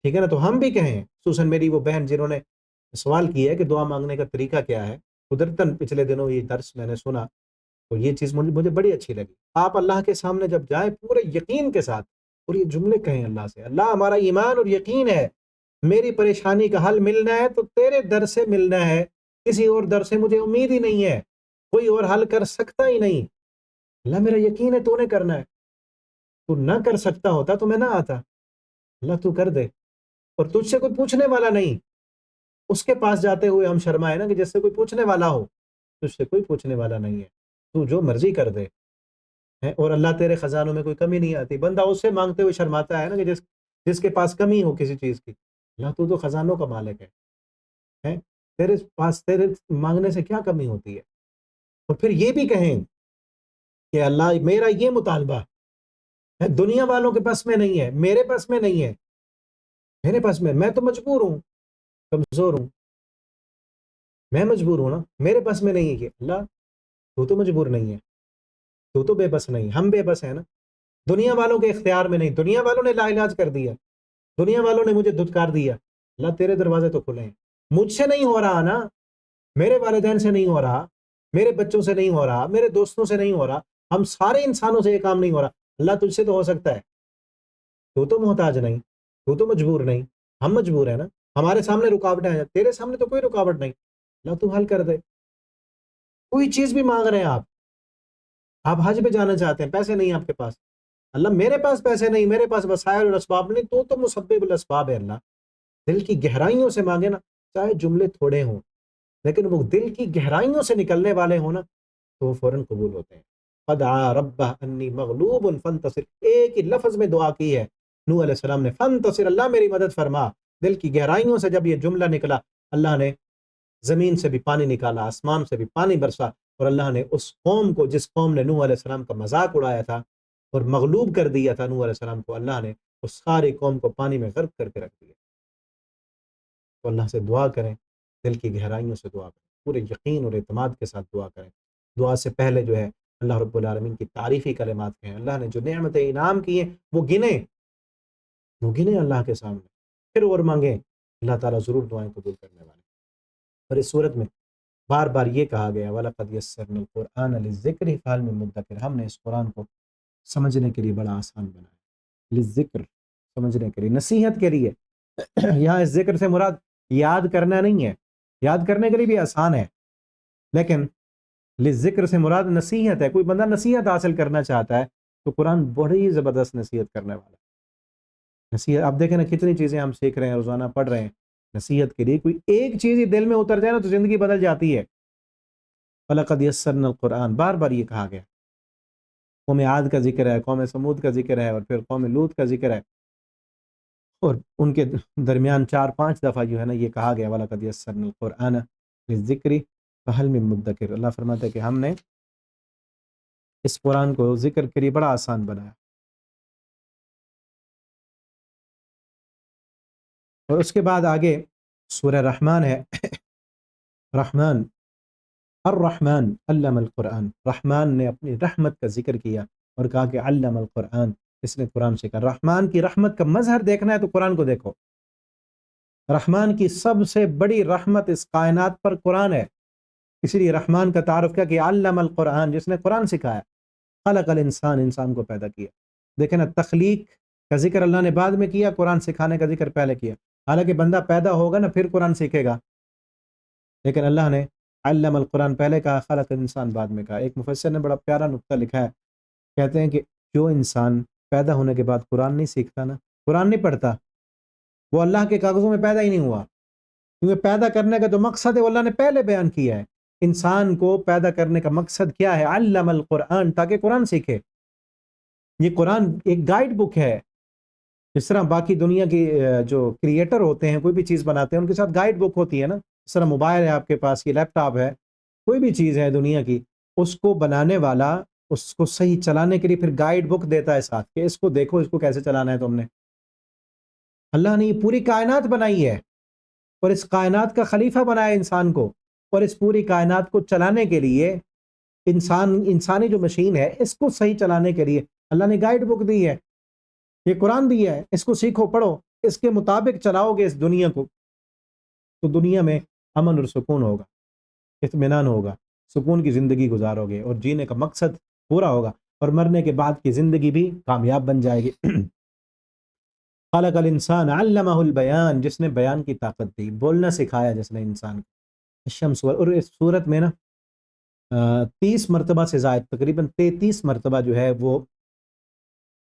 ٹھیک ہے نا؟ تو ہم بھی کہیں، خصوصاً میری وہ بہن جنہوں نے سوال کیا ہے کہ دعا مانگنے کا طریقہ کیا ہے، قدرتاً پچھلے دنوں یہ درس میں نے سنا تو یہ چیز مجھے بڑی اچھی لگی۔ آپ اللہ کے سامنے جب جائیں پورے یقین کے ساتھ اور یہ جملے کہیں اللہ سے، اللہ ہمارا ایمان اور یقین ہے میری پریشانی کا حل ملنا ہے تو تیرے در سے ملنا ہے، کسی اور در سے مجھے امید ہی نہیں ہے، کوئی اور حل کر سکتا ہی نہیں۔ اللہ میرا یقین ہے تو نے کرنا ہے، تو نہ کر سکتا ہوتا تو میں نہ آتا، اللہ تو کر دے۔ اور تجھ سے کوئی پوچھنے والا نہیں، اس کے پاس جاتے ہوئے ہم شرمائے نا کہ جس سے کوئی پوچھنے والا ہو، تجھ سے کوئی پوچھنے والا نہیں ہے، تو جو مرضی کر دے اور اللہ تیرے خزانوں میں کوئی کمی نہیں آتی۔ بندہ اس سے مانگتے ہوئے شرماتا ہے نا کہ جس کے پاس کمی ہو کسی چیز کی، اللہ تو خزانوں کا مالک ہے، تیرے پاس تیرے مانگنے سے کیا کمی ہوتی ہے؟ اور پھر یہ بھی کہیں کہ اللہ میرا یہ مطالبہ ہے دنیا والوں کے پاس میں نہیں ہے، میرے پاس میں نہیں ہے، میرے پاس میں تو مجبور ہوں، کمزور ہوں، میں مجبور ہوں نا، میرے پاس میں نہیں ہے کہ اللہ تو مجبور نہیں ہے، تو بے بس نہیں، ہم بے بس ہیں نا، دنیا والوں کے اختیار میں نہیں، دنیا والوں نے لا علاج کر دیا، دنیا والوں نے مجھے دھتکار دیا، اللہ تیرے دروازے تو کھلے ہیں، مجھ سے نہیں ہو رہا نا، میرے والدین سے نہیں ہو رہا، میرے بچوں سے نہیں ہو رہا، میرے دوستوں سے نہیں ہو رہا، ہم سارے انسانوں سے یہ کام نہیں ہو رہا، اللہ تجھ سے تو ہو سکتا ہے، تو محتاج نہیں، تو مجبور نہیں، ہم مجبور ہیں نا، ہمارے سامنے رکاوٹیں ہیں، تیرے سامنے تو کوئی رکاوٹ نہیں، اللہ تو حل کر دے۔ کوئی چیز بھی مانگ رہے ہیں آپ حج پہ جانا چاہتے ہیں، پیسے نہیں آپ کے پاس، اللہ میرے پاس پیسے نہیں، میرے پاس وسائل اور اسباب نہیں، تو مسبب الاسباب ہے اللہ، دل کی گہرائیوں سے مانگے نا، چاہے جملے تھوڑے ہوں لیکن وہ دل کی گہرائیوں سے نکلنے والے ہوں نا تو وہ فوراً قبول ہوتے ہیں۔ فدعا ربہ انی مغلوب فانتصر، ایک ہی لفظ میں دعا کی ہے نوح علیہ السلام نے، فانتصر، اللہ میری مدد فرما۔ دل کی گہرائیوں سے جب یہ جملہ نکلا، اللہ نے زمین سے بھی پانی نکالا، آسمان سے بھی پانی برسا، اور اللہ نے اس قوم کو، جس قوم نے نوح علیہ السلام کا مذاق اڑایا تھا اور مغلوب کر دیا تھا نوح علیہ السلام کو، اللہ نے اس ساری قوم کو پانی میں غرق کر کے رکھ دیا۔ تو اللہ سے دعا کریں، دل کی گہرائیوں سے دعا کریں، پورے یقین اور اعتماد کے ساتھ دعا کریں۔ دعا سے پہلے جو ہے اللہ رب العالمین کی تعریفی کلمات کہیں، اللہ نے جو نعمتیں انعام کی ہیں وہ گنیں اللہ کے سامنے، پھر اور مانگیں، اللہ تعالیٰ ضرور دعائیں قبول کرنے والے۔ اور اس صورت میں بار بار یہ کہا گیا وَلَقَدْ يَسَّرْنَا الْقُرْآنَ لِلذِّكْرِ فَهَلْ مِن مُدَّكِرٍ، ہم نے اس قرآن کو سمجھنے کے لیے بڑا آسان بنایا، للذکر، سمجھنے کے لیے، نصیحت کے لیے۔ یہاں اس ذکر سے مراد یاد کرنا نہیں ہے، یاد کرنے کے لیے بھی آسان ہے، لیکن للذکر سے مراد نصیحت ہے۔ کوئی بندہ نصیحت حاصل کرنا چاہتا ہے تو قرآن بڑی زبردست نصیحت کرنے والا ہے۔ نصیحت آپ دیکھیں نا، کتنی چیزیں ہم سیکھ رہے ہیں، روزانہ پڑھ رہے ہیں نصیحت کے لیے، کوئی ایک چیز ہی دل میں اتر جائے نا تو زندگی بدل جاتی ہے۔ وَلَقَدْ يَسَّرْنَا الْقُرْآنَ، بار بار یہ کہا گیا۔ قوم عاد کا ذکر ہے، قوم سمود کا ذکر ہے، اور پھر قوم لوط کا ذکر ہے، اور ان کے درمیان 4-5 دفعہ جو ہے نا یہ کہا گیا وَلَقَدْ يَسَّرْنَا الْقُرْآنَ لِلذِّكْرِ فَهَلْ مِن مُدَّكِرٍ۔ اللہ فرماتا ہے کہ ہم نے اس قرآن کو ذکر کے لیے بڑا آسان بنایا۔ اور اس کے بعد آگے سورہ رحمان ہے، رحمان، الرحمن علم القرآن، رحمان نے اپنی رحمت کا ذکر کیا اور کہا کہ علم القرآن، اس نے قرآن سکھا۔ رحمان کی رحمت کا مظہر دیکھنا ہے تو قرآن کو دیکھو۔ رحمان کی سب سے بڑی رحمت اس کائنات پر قرآن ہے، اسی لیے رحمان کا تعارف کیا کہ علم القرآن، جس نے قرآن سکھایا۔ خلق الانسان، انسان کو پیدا کیا۔ دیکھیں نا، تخلیق کا ذکر اللہ نے بعد میں کیا، قرآن سکھانے کا ذکر پہلے کیا۔ حالانکہ بندہ پیدا ہوگا نا پھر قرآن سیکھے گا، لیکن اللہ نے علم القرآن پہلے کہا، خلق الانسان بعد میں کہا۔ ایک مفسر نے بڑا پیارا نقطہ لکھا ہے، کہتے ہیں کہ جو انسان پیدا ہونے کے بعد قرآن نہیں سیکھتا نا، قرآن نہیں پڑھتا، وہ اللہ کے کاغذوں میں پیدا ہی نہیں ہوا، کیونکہ پیدا کرنے کا جو مقصد ہے وہ اللہ نے پہلے بیان کیا ہے۔ انسان کو پیدا کرنے کا مقصد کیا ہے؟ علم القرآن، تاکہ قرآن سیکھے۔ یہ قرآن ایک گائیڈ بک ہے، جس طرح باقی دنیا کی جو کریٹر ہوتے ہیں، کوئی بھی چیز بناتے ہیں، ان کے ساتھ گائیڈ بک ہوتی ہے نا۔ جس طرح موبائل ہے آپ کے پاس، یہ لیپ ٹاپ ہے، کوئی بھی چیز ہے دنیا کی، اس کو بنانے والا اس کو صحیح چلانے کے لیے پھر گائیڈ بک دیتا ہے ساتھ، کہ اس کو دیکھو، اس کو کیسے چلانا ہے تم نے۔ اللہ نے یہ پوری کائنات بنائی ہے اور اس کائنات کا خلیفہ بنایا انسان کو، اور اس پوری کائنات کو چلانے کے لیے انسانی جو مشین ہے، اس کو صحیح چلانے کے لیے اللہ نے گائیڈ بک دی ہے، یہ قرآن دیا ہے، اس کو سیکھو، پڑھو، اس کے مطابق چلاؤ گے اس دنیا کو، تو دنیا میں امن اور سکون ہوگا، اطمینان ہوگا، سکون کی زندگی گزارو گے، اور جینے کا مقصد پورا ہوگا، اور مرنے کے بعد کی زندگی بھی کامیاب بن جائے گی۔ خلق الانسان علمہ البیان، جس نے بیان کی طاقت دی، بولنا سکھایا جس نے انسان کو۔ الشمس، اور اس صورت میں نا 30 مرتبہ سے زائد، تقریباً 33 مرتبہ جو ہے وہ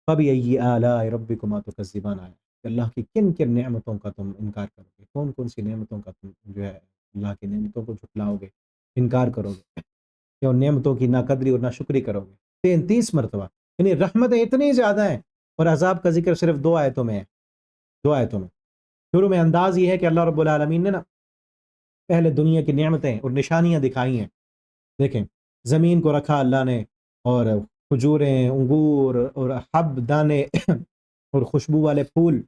فَبِأَيِّ آلَاءِ رَبِّكُمَا تُكَذِّبَانِ آیا کہ اللہ کی کن کن نعمتوں کا تم انکار کرو گے، کون کون سی نعمتوں کا تم جو ہے اللہ کی نعمتوں کو جھٹلاؤ گے، انکار کرو گے، یا ان نعمتوں کی ناقدری اور ناشکری کرو گے۔ 33 مرتبہ، یعنی رحمتیں اتنی زیادہ ہیں، اور عذاب کا ذکر صرف 2 آیتوں میں ہے، 2 آیتوں میں۔ شروع میں انداز یہ ہے کہ اللہ رب العالمین نے نا پہلے دنیا کی نعمتیں اور نشانیاں دکھائی ہیں۔ دیکھیں، زمین کو رکھا اللہ نے، اور کھجوریں، انگور اور حب دانے اور خوشبو والے پھول،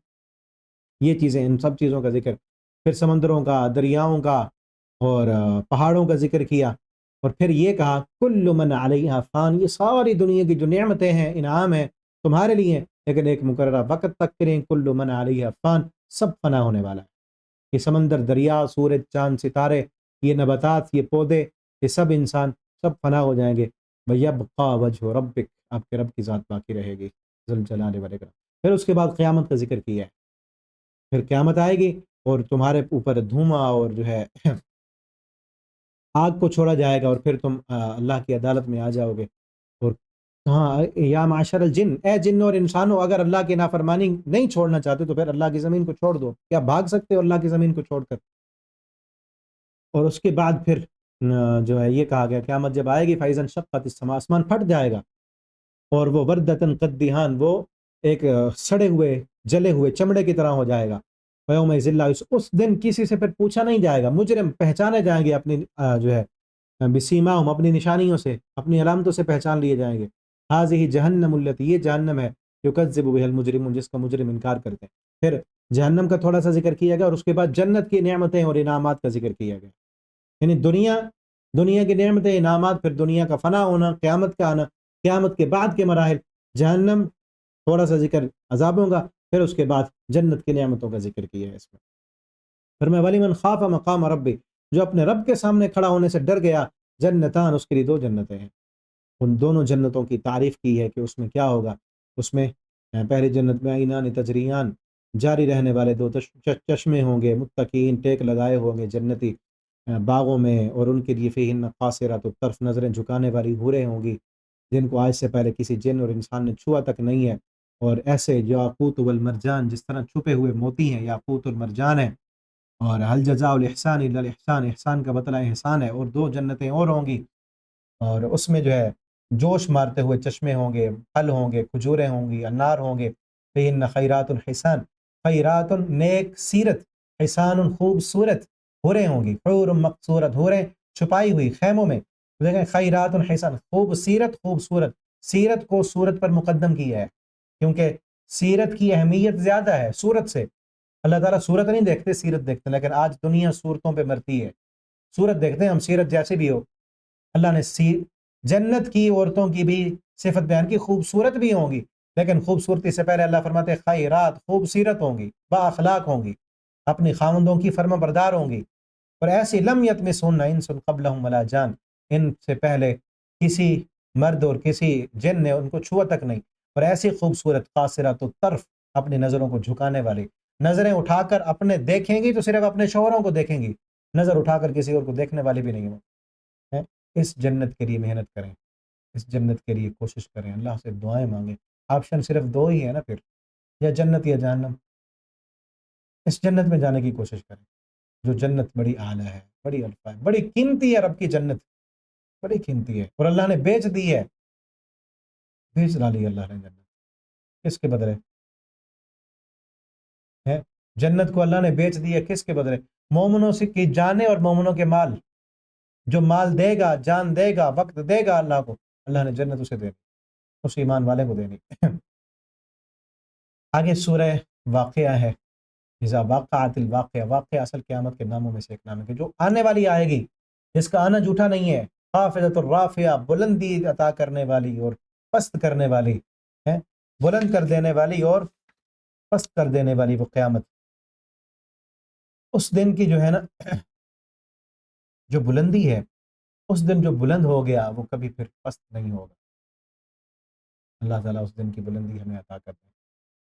یہ چیزیں، ان سب چیزوں کا ذکر، پھر سمندروں کا، دریاؤں کا، اور پہاڑوں کا ذکر کیا، اور پھر یہ کہا کل من علیہا فان، یہ ساری دنیا کی جو نعمتیں ہیں، انعام ہیں، تمہارے لیے ہیں، لیکن ایک مقررہ وقت تک کریں، کل من علیہا فان، سب فنا ہونے والا ہے۔ یہ سمندر، دریا، سورج، چاند، ستارے، یہ نباتات، یہ پودے، یہ سب انسان، سب فنا ہو جائیں گے۔ وَيَبْقَى وَجْهُ رَبِّكَ، آپ کے رب کی ذات باقی رہے گی، ذو الجلال والاکرام۔ پھر اس کے بعد قیامت کا ذکر کیا ہے، پھر قیامت آئے گی اور تمہارے اوپر دھواں اور جو ہے آگ کو چھوڑا جائے گا، اور پھر تم اللہ کی عدالت میں آ جاؤ گے۔ اور ہاں، یا معاشر الجن، اے جن اور انسانوں، اگر اللہ کی نافرمانی نہیں چھوڑنا چاہتے تو پھر اللہ کی زمین کو چھوڑ دو، کیا بھاگ سکتے ہو اللہ کی زمین کو چھوڑ کر؟ اور اس کے بعد پھر جو ہے یہ کہا گیا قیامت جب آئے گی فَإِذَا انشَقَّتِ السَّمَاءُ، آسمان پھٹ جائے گا، اور وہ وَرْدَةً كَالدِّهَانِ، وہ ایک سڑے ہوئے، جلے ہوئے چمڑے کی طرح ہو جائے گا۔ وَيَوْمَئِذٍ لَا يُسْأَلُ، اس دن کسی سے پھر پوچھا نہیں جائے گا، مجرم پہچانے جائیں گے اپنی جو ہے بسیماہم، اپنی نشانیوں سے، اپنی علامتوں سے پہچان لیے جائیں گے. ہذہ جہنم التی، یہ جہنم ہے یکذب بها المجرمون، جس کا مجرم انکار کرتے ہیں. پھر جہنم کا تھوڑا سا ذکر کیا گیا اور اس کے بعد جنت کی نعمتیں اور انعامات کا ذکر کیا گیا. یعنی دنیا کی نعمتیں، انعامات، پھر دنیا کا فنا ہونا، قیامت کا آنا، قیامت کے بعد کے مراحل، جہنم، تھوڑا سا ذکر عذابوں کا، پھر اس کے بعد جنت کی نعمتوں کا ذکر کیا ہے اس میں. پھر میں ولیمن خاف مقام ربی، جو اپنے رب کے سامنے کھڑا ہونے سے ڈر گیا، جنتان، اس کے لیے 2 جنتیں ہیں. ان دونوں جنتوں کی تعریف کی ہے کہ اس میں کیا ہوگا. اس میں پہلی جنت میں عینان تجریان، جاری رہنے والے 2 چشمے ہوں گے، متقین، ٹیک لگائے ہوں گے جنتی باغوں میں، اور ان کے لیے فیہن قاصرات الطرف، نظریں جھکانے والی حوریں ہوں گی جن کو آج سے پہلے کسی جن اور انسان نے چھوا تک نہیں ہے. اور ایسے یاقوت والمرجان، جس طرح چھپے ہوئے موتی ہیں، یاقوت اور مرجان ہیں. اور حل جزاء الاحسان الا الاحسان، احسان کا بدلہ احسان ہے. اور 2 جنتیں اور ہوں گی، اور اس میں جو ہے جوش مارتے ہوئے چشمے ہوں گے، پھل ہوں گے، کھجوریں ہوں گی، انار ہوں گے. فیہن خیرات الحسان، خیرات نیک سیرت، حسان خوبصورت حوریں ہوں گی، حور مقصورت، حوریں چھپائی ہوئی خیموں میں. دیکھیں خیرات الحسان، خوب سیرت، خوبصورت. سیرت کو صورت پر مقدم کیا ہے کیونکہ سیرت کی اہمیت زیادہ ہے صورت سے. اللہ تعالیٰ صورت نہیں دیکھتے، سیرت دیکھتے ہیں. لیکن آج دنیا صورتوں پہ مرتی ہے. صورت دیکھتے ہیں ہم، سیرت جیسے بھی ہو. اللہ نے جنت کی عورتوں کی بھی صفت بیان کی، خوبصورت بھی ہوں گی، لیکن خوبصورتی سے پہلے اللہ فرماتے ہیں خیرات، خوبصورت ہوں گی، با اخلاق ہوں گی، اپنی خاوندوں کی فرما بردار ہوں گی. اور ایسی لم یطمثہن انس قبلہم ولا جان، ان سے پہلے کسی مرد اور کسی جن نے ان کو چھوا تک نہیں. اور ایسی خوبصورت قاصرات الطرف، اپنی نظروں کو جھکانے والی، نظریں اٹھا کر اپنے دیکھیں گی تو صرف اپنے شوہروں کو دیکھیں گی، نظر اٹھا کر کسی اور کو دیکھنے والی بھی نہیں ہے. اس جنت کے لیے محنت کریں، اس جنت کے لیے کوشش کریں، اللہ سے دعائیں مانگیں. آپشن صرف 2 ہی ہے نا پھر، یا جنت یا جہنم. اس جنت میں جانے کی کوشش کریں جو جنت بڑی اعلیٰ ہے، بڑی الفا ہے، بڑی قیمتی ہے. رب کی جنت بڑی قیمتی ہے، اور اللہ نے بیچ دی ہے، بیچ ڈالی اللہ نے جنت. کس کے بدلے ہے؟ جنت کو اللہ نے بیچ دی ہے. کس کے بدلے؟ مومنوں سے کی جانیں اور مومنوں کے مال. جو مال دے گا، جان دے گا، وقت دے گا اللہ کو، اللہ نے جنت اسے دے دی، اس ایمان والے کو دینی. آگے سورہ واقعہ ہے. اذا واقعات الواقعہ، واقعہ اصل قیامت کے ناموں میں سے ایک نام ہے کہ جو آنے والی آئے گی، جس کا آنا جھوٹا نہیں ہے. خافضۃ الرافعہ، بلندی عطا کرنے والی اور پست کرنے والی ہے، بلند کر دینے والی اور پست کر دینے والی وہ قیامت. اس دن کی جو ہے نا جو بلندی ہے، اس دن جو بلند ہو گیا وہ کبھی پھر پست نہیں ہوگا. اللہ تعالیٰ اس دن کی بلندی ہمیں عطا کر دے.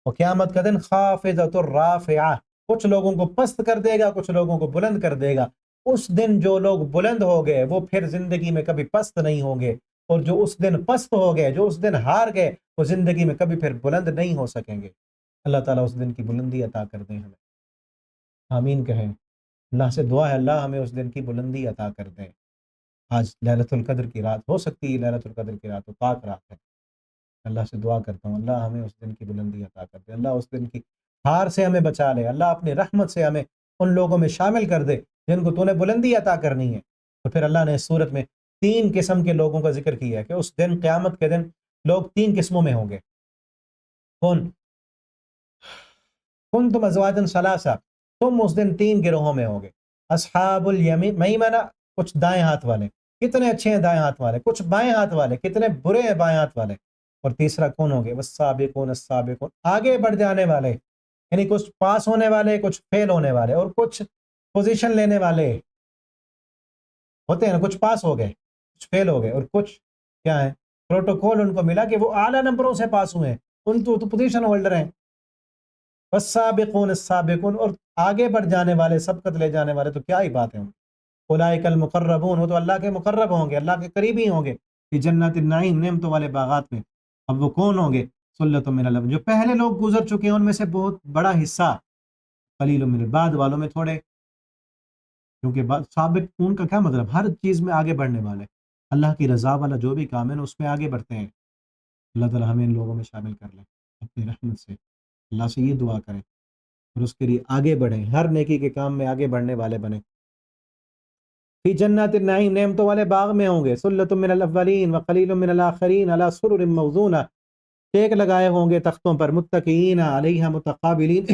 اور قیامت کا دن خافضۃ الرافعہ، کچھ لوگوں کو پست کر دے گا، کچھ لوگوں کو بلند کر دے گا. اس دن جو لوگ بلند ہو گئے وہ پھر زندگی میں کبھی پست نہیں ہوں گے، اور جو اس دن پست ہو گئے، جو اس دن ہار گئے، وہ زندگی میں کبھی پھر بلند نہیں ہو سکیں گے. اللہ تعالیٰ اس دن کی بلندی عطا کر دیں ہمیں. آمین کہیں. اللہ سے دعا ہے اللہ ہمیں اس دن کی بلندی عطا کر دیں. آج ليلۃ القدر کی رات ہو سکتی ہے، ليلۃ القدر کی رات و پاک رات ہے. اللہ سے دعا کرتا ہوں اللہ ہمیں اس دن کی بلندی عطا کر دے. اللہ اس دن کی ہار سے ہمیں بچا لے. اللہ اپنی رحمت سے ہمیں ان لوگوں میں شامل کر دے جن کو تو نے بلندی عطا کرنی ہے. تو پھر اللہ نے اس صورت میں 3 قسم کے لوگوں کا ذکر کیا ہے کہ اس دن قیامت کے دن لوگ 3 قسموں میں ہوں گے. کون؟ کنتم ازواجا ثلاثہ، تم اس دن 3 گروہوں میں ہوگے. اصحاب الیمین، میمنہ، کچھ دائیں ہاتھ والے، کتنے اچھے ہیں دائیں ہاتھ والے، کچھ بائیں ہاتھ والے، کتنے برے ہیں بائیں ہاتھ والے. اور تیسرا کون ہوگے؟ والسابقون السابقون، آگے بڑھ جانے والے، یعنی کچھ پاس ہونے والے، کچھ فیل ہونے والے، اور کچھ پوزیشن لینے والے ہوتے ہیں نا. کچھ پاس ہو گئے، کچھ فیل ہو گئے، اور کچھ کیا ہے پروٹوکول ان کو ملا کہ وہ اعلیٰ نمبروں سے پاس ہوئے ہیں، ان تو پوزیشن ہولڈر ہیں. والسابقون السابقون، اور آگے بڑھ جانے والے، سبقت لے جانے والے، تو کیا ہی بات ہے. اولئک المقربون، وہ تو اللہ کے مقرب ہوں گے، اللہ کے قریبی ہوں گے، فی جنات النعیم، نعمتوں والے باغات میں. اب وہ کون ہوں گے؟ سلۃ من الاولین، جو پہلے لوگ گزر چکے ہیں ان میں سے بہت بڑا حصہ، قلیل من بعد والوں میں تھوڑے. کیونکہ سابقون کا کیا مطلب؟ ہر چیز میں آگے بڑھنے والے، اللہ کی رضا والا جو بھی کام ہے نا اس میں آگے بڑھتے ہیں. اللہ تعالی ہمیں ان لوگوں میں شامل کر لے اپنی رحمت سے. اللہ سے یہ دعا کریں اور اس کے لیے آگے بڑھیں، ہر نیکی کے کام میں آگے بڑھنے والے بنیں. فی جنات النعیم، نعمتوں والے باغ میں ہوں گے، سلۃ من الاولین وقلیل من الاخرین علی سرر موضونہ، ٹیک لگائے ہوں گے تختوں پر، متکئین علیہا متقابلین،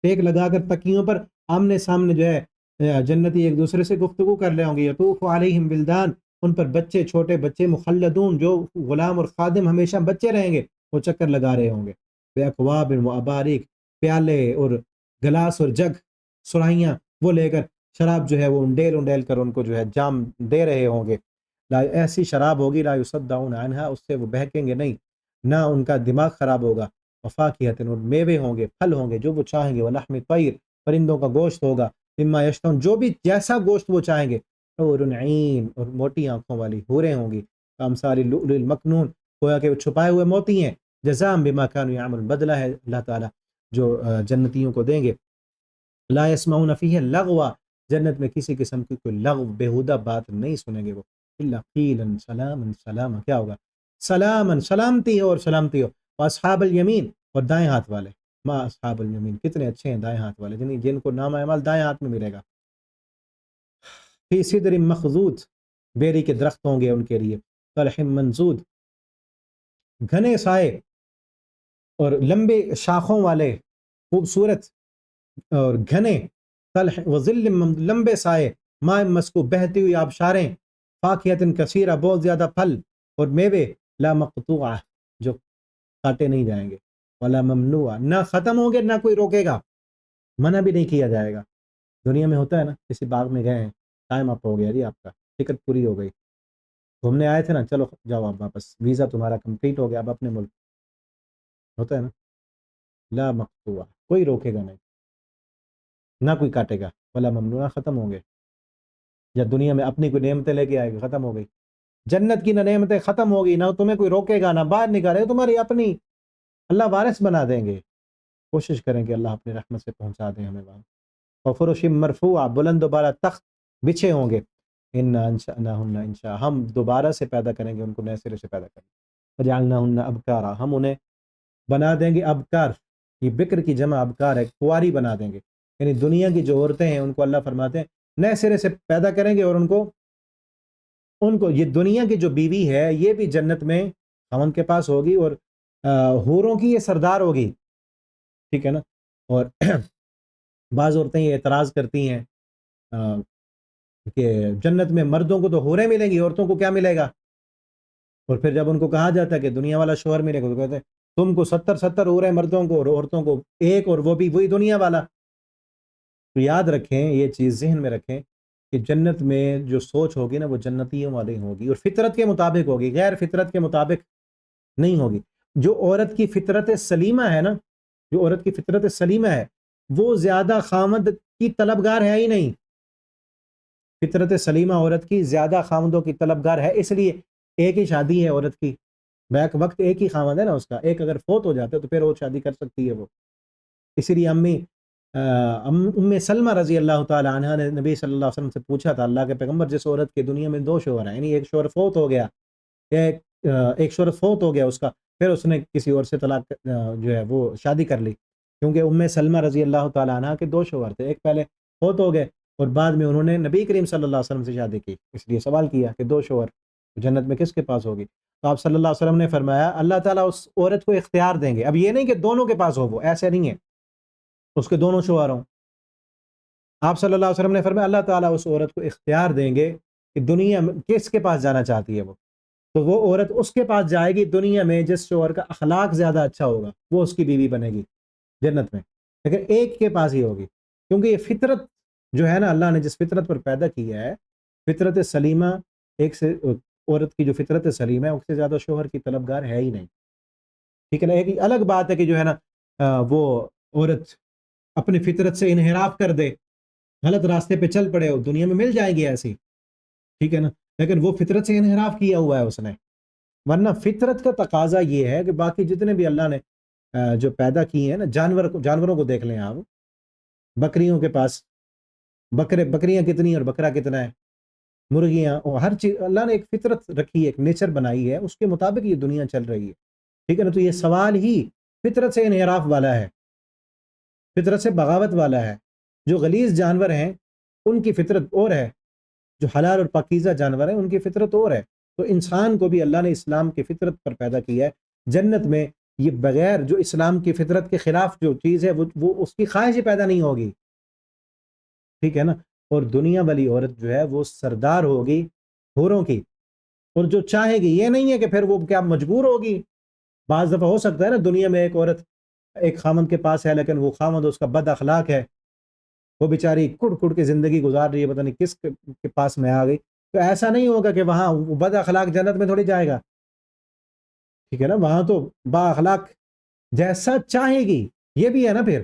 ٹیک لگا کر تکیوں پر آمنے سامنے جو ہے جنتی ایک دوسرے سے گفتگو کر رہے ہوں گے، یطوف علیہم بلدان، ان پر بچے، چھوٹے بچے، مخلدون، جو غلام اور خادم ہمیشہ بچے رہیں گے، وہ چکر لگا رہے ہوں گے، بِأَكْوَابٍ وَأَبَارِيكَ، پیالے اور گلاس اور جگ، سرائیاں، وہ لے کر شراب جو ہے وہ انڈیل انڈیل کر ان کو جو ہے جام دے رہے ہوں گے، ایسی شراب ہوگی لا یصدعون عنہا، اس سے وہ بہکیں گے نہیں، نہ ان کا دماغ خراب ہوگا، وفاکہۃ، اور میوے ہوں گے، پھل ہوں گے جو وہ چاہیں گے، ولحم طیر، پرندوں کا گوشت ہوگا، مما یشتہون، جو بھی جیسا گوشت وہ چاہیں گے، حور عین، اور موٹی آنکھوں والی حوریں ہوں گی، کامثال اللؤلؤ المکنون، گویا کہ وہ چھپائے ہوئے موتی ہیں، جزاء بما كانوا يعملون، بدلہ ہے اللہ تعالیٰ جو جنتیوں کو دیں گے، لا يسمعون فیہ لغوا، جنت میں کسی قسم کی کوئی لغو، بےہودہ بات نہیں سنیں گے وہ، الا قیلا سلاما سلاما، کیا ہوگا؟ سلاما، سلامتی ہو اور سلامتی ہو، واصحاب الیمین، اور دائیں ہاتھ والے، ما اصحاب الیمین، کتنے اچھے ہیں دائیں ہاتھ والے، جن کو نام اعمال دائیں ہاتھ میں ملے گا، فی سدر مخضود، بیری کے درخت ہوں گے ان کے لیے، طلح منضود، گھنے سائے اور لمبے شاخوں والے، خوبصورت اور گھنے، طلح وظل لمبے سائے، ماء مسکوب، بہتی ہوئی آبشاریں، فاکہۃ کثیرہ، بہت زیادہ پھل اور میوے، لا مقطوعہ، جو کاٹے نہیں جائیں گے، ولا ممنوعہ، نہ ختم ہوں گے نہ کوئی روکے گا، منع بھی نہیں کیا جائے گا۔ دنیا میں ہوتا ہے نا، کسی باغ میں گئے ہیں، ٹائم اپ ہو گیا جی، آپ کا ٹکٹ پوری ہو گئی، گھومنے آئے تھے نا، چلو جاؤ آپ واپس، ویزا تمہارا کمپلیٹ ہو گیا، اب اپنے ملک، ہوتا ہے نا، لا مقطوعہ، کوئی روکے گا نہیں، نہ کوئی کاٹے گا، ولا ممنوعہ، ختم ہوں گے، یا دنیا میں اپنی کوئی نعمتیں لے کے آئے گا، ختم ہو گئی، جنت کی نہ نعمتیں ختم ہوگی، نہ تمہیں کوئی روکے گا، نہ باہر نکالے، تمہاری اپنی، اللہ وارث بنا دیں گے، کوشش کریں کہ اللہ اپنی رحمت سے پہنچا دیں ہمیں وہاں، وفرش مرفوعہ، بلند و بالا تخت بچھے ہوں گے، انا انشأناہن انشاء، ہم دوبارہ سے پیدا کریں گے ان کو، نئے سرے سے پیدا کریں گے، فجعلناہن ابکارا، ہم انہیں بنا دیں گے ابکار، یہ بکر کی جمع ابکار ہے، کنواری بنا دیں گے، یعنی دنیا کی جو عورتیں ہیں ان کو اللہ فرماتے ہیں نئے سرے سے پیدا کریں گے، اور ان کو یہ دنیا کی جو بیوی ہے یہ بھی جنت میں خاوند کے پاس ہوگی، اور حوروں کی یہ سردار ہوگی، ٹھیک ہے نا، اور بعض عورتیں یہ اعتراض کرتی ہیں کہ جنت میں مردوں کو تو حوریں ملیں گی، عورتوں کو کیا ملے گا، اور پھر جب ان کو کہا جاتا ہے کہ دنیا والا شوہر ملے گا تو کہتے ہیں تم کو 70 حوریں مردوں کو، اور عورتوں کو ایک، اور وہ بھی وہی دنیا والا۔ تو یاد رکھیں، یہ چیز ذہن میں رکھیں کہ جنت میں جو سوچ ہوگی نا وہ جنتیوں والی ہوگی، اور فطرت کے مطابق ہوگی، غیر فطرت کے مطابق نہیں ہوگی۔ جو عورت کی فطرت سلیمہ ہے نا، جو عورت کی فطرت سلیمہ ہے وہ زیادہ خامد کی طلبگار ہے ہی نہیں، فطرت سلیمہ عورت کی زیادہ خامدوں کی طلبگار ہے، اس لیے ایک ہی شادی ہے عورت کی، بیک وقت ایک ہی خامد ہے نا اس کا، ایک اگر فوت ہو جاتا ہے تو پھر اور شادی کر سکتی ہے وہ، اسی لیے ام سلمہ رضی اللہ تعالی عنہ نے نبی صلی اللہ علیہ وسلم سے پوچھا تھا، اللہ کے پیغمبر جس عورت کی دنیا میں 2 شوہر ہیں، یعنی ایک شوہر فوت ہو گیا، ایک شوہر فوت ہو گیا اس کا، پھر اس نے کسی اور سے طلاق جو ہے وہ شادی کر لی، کیونکہ ام سلمہ رضی اللہ تعالی عنہ کے 2 شوہر تھے، ایک پہلے فوت ہو گئے اور بعد میں انہوں نے نبی کریم صلی اللہ علیہ وسلم سے شادی کی، اس لیے سوال کیا کہ 2 شوہر جنت میں کس کے پاس ہوگی، تو آپ صلی اللہ علیہ وسلم نے فرمایا اللہ تعالیٰ اس عورت کو اختیار دیں گے، اب یہ نہیں کہ دونوں کے پاس ہو، وہ ایسے نہیں ہے اس کے دونوں شوہر ہوں، آپ صلی اللہ علیہ وسلم نے فرمایا اللہ تعالیٰ اس عورت کو اختیار دیں گے کہ دنیا میں کس کے پاس جانا چاہتی ہے وہ، تو وہ عورت اس کے پاس جائے گی دنیا میں جس شوہر کا اخلاق زیادہ اچھا ہوگا، وہ اس کی بیوی بنے گی جنت میں، لیکن ایک کے پاس ہی ہوگی، کیونکہ یہ فطرت جو ہے نا، اللہ نے جس فطرت پر پیدا کیا ہے، فطرت سلیمہ، ایک سے عورت کی جو فطرت سلیمہ ہے اس سے زیادہ شوہر کی طلبگار ہے ہی نہیں، ٹھیک ہے نا، ایک الگ بات ہے کہ جو ہے نا وہ عورت اپنی فطرت سے انحراف کر دے، غلط راستے پہ چل پڑے، ہو دنیا میں مل جائے گی ایسی، ٹھیک ہے نا، لیکن وہ فطرت سے انحراف کیا ہوا ہے اس نے، ورنہ فطرت کا تقاضا یہ ہے کہ باقی جتنے بھی اللہ نے جو پیدا کیے ہیں نا، جانوروں کو دیکھ لیں آپ، بکریوں کے پاس بکریاں کتنی اور بکرا کتنا ہے، مرغیاں، اور ہر چیز اللہ نے ایک فطرت رکھی ہے، ایک نیچر بنائی ہے، اس کے مطابق یہ دنیا چل رہی ہے، ٹھیک ہے نا، تو یہ سوال ہی فطرت سے انحراف والا ہے، فطرت سے بغاوت والا ہے، جو غلیظ جانور ہیں ان کی فطرت اور ہے، جو حلال اور پاکیزہ جانور ہیں ان کی فطرت اور ہے، تو انسان کو بھی اللہ نے اسلام کی فطرت پر پیدا کیا ہے۔ جنت میں یہ بغیر جو اسلام کی فطرت کے خلاف جو چیز ہے وہ اس کی خواہش ہی پیدا نہیں ہوگی، ٹھیک ہے نا۔ اور دنیا والی عورت جو ہے وہ سردار ہوگی حوروں کی، اور جو چاہے گی، یہ نہیں ہے کہ پھر وہ کیا مجبور ہوگی۔ بعض دفعہ ہو سکتا ہے نا دنیا میں ایک عورت ایک خامند کے پاس ہے، لیکن وہ خامند اس کا بد اخلاق ہے، وہ بیچاری کڑ کڑ کے زندگی گزار رہی ہے، پتہ نہیں کس کے پاس میں آ گئی، تو ایسا نہیں ہوگا کہ وہاں وہ بد اخلاق جنت میں تھوڑی جائے گا، ٹھیک ہے نا۔ وہاں تو با اخلاق جیسا چاہے گی، یہ بھی ہے نا پھر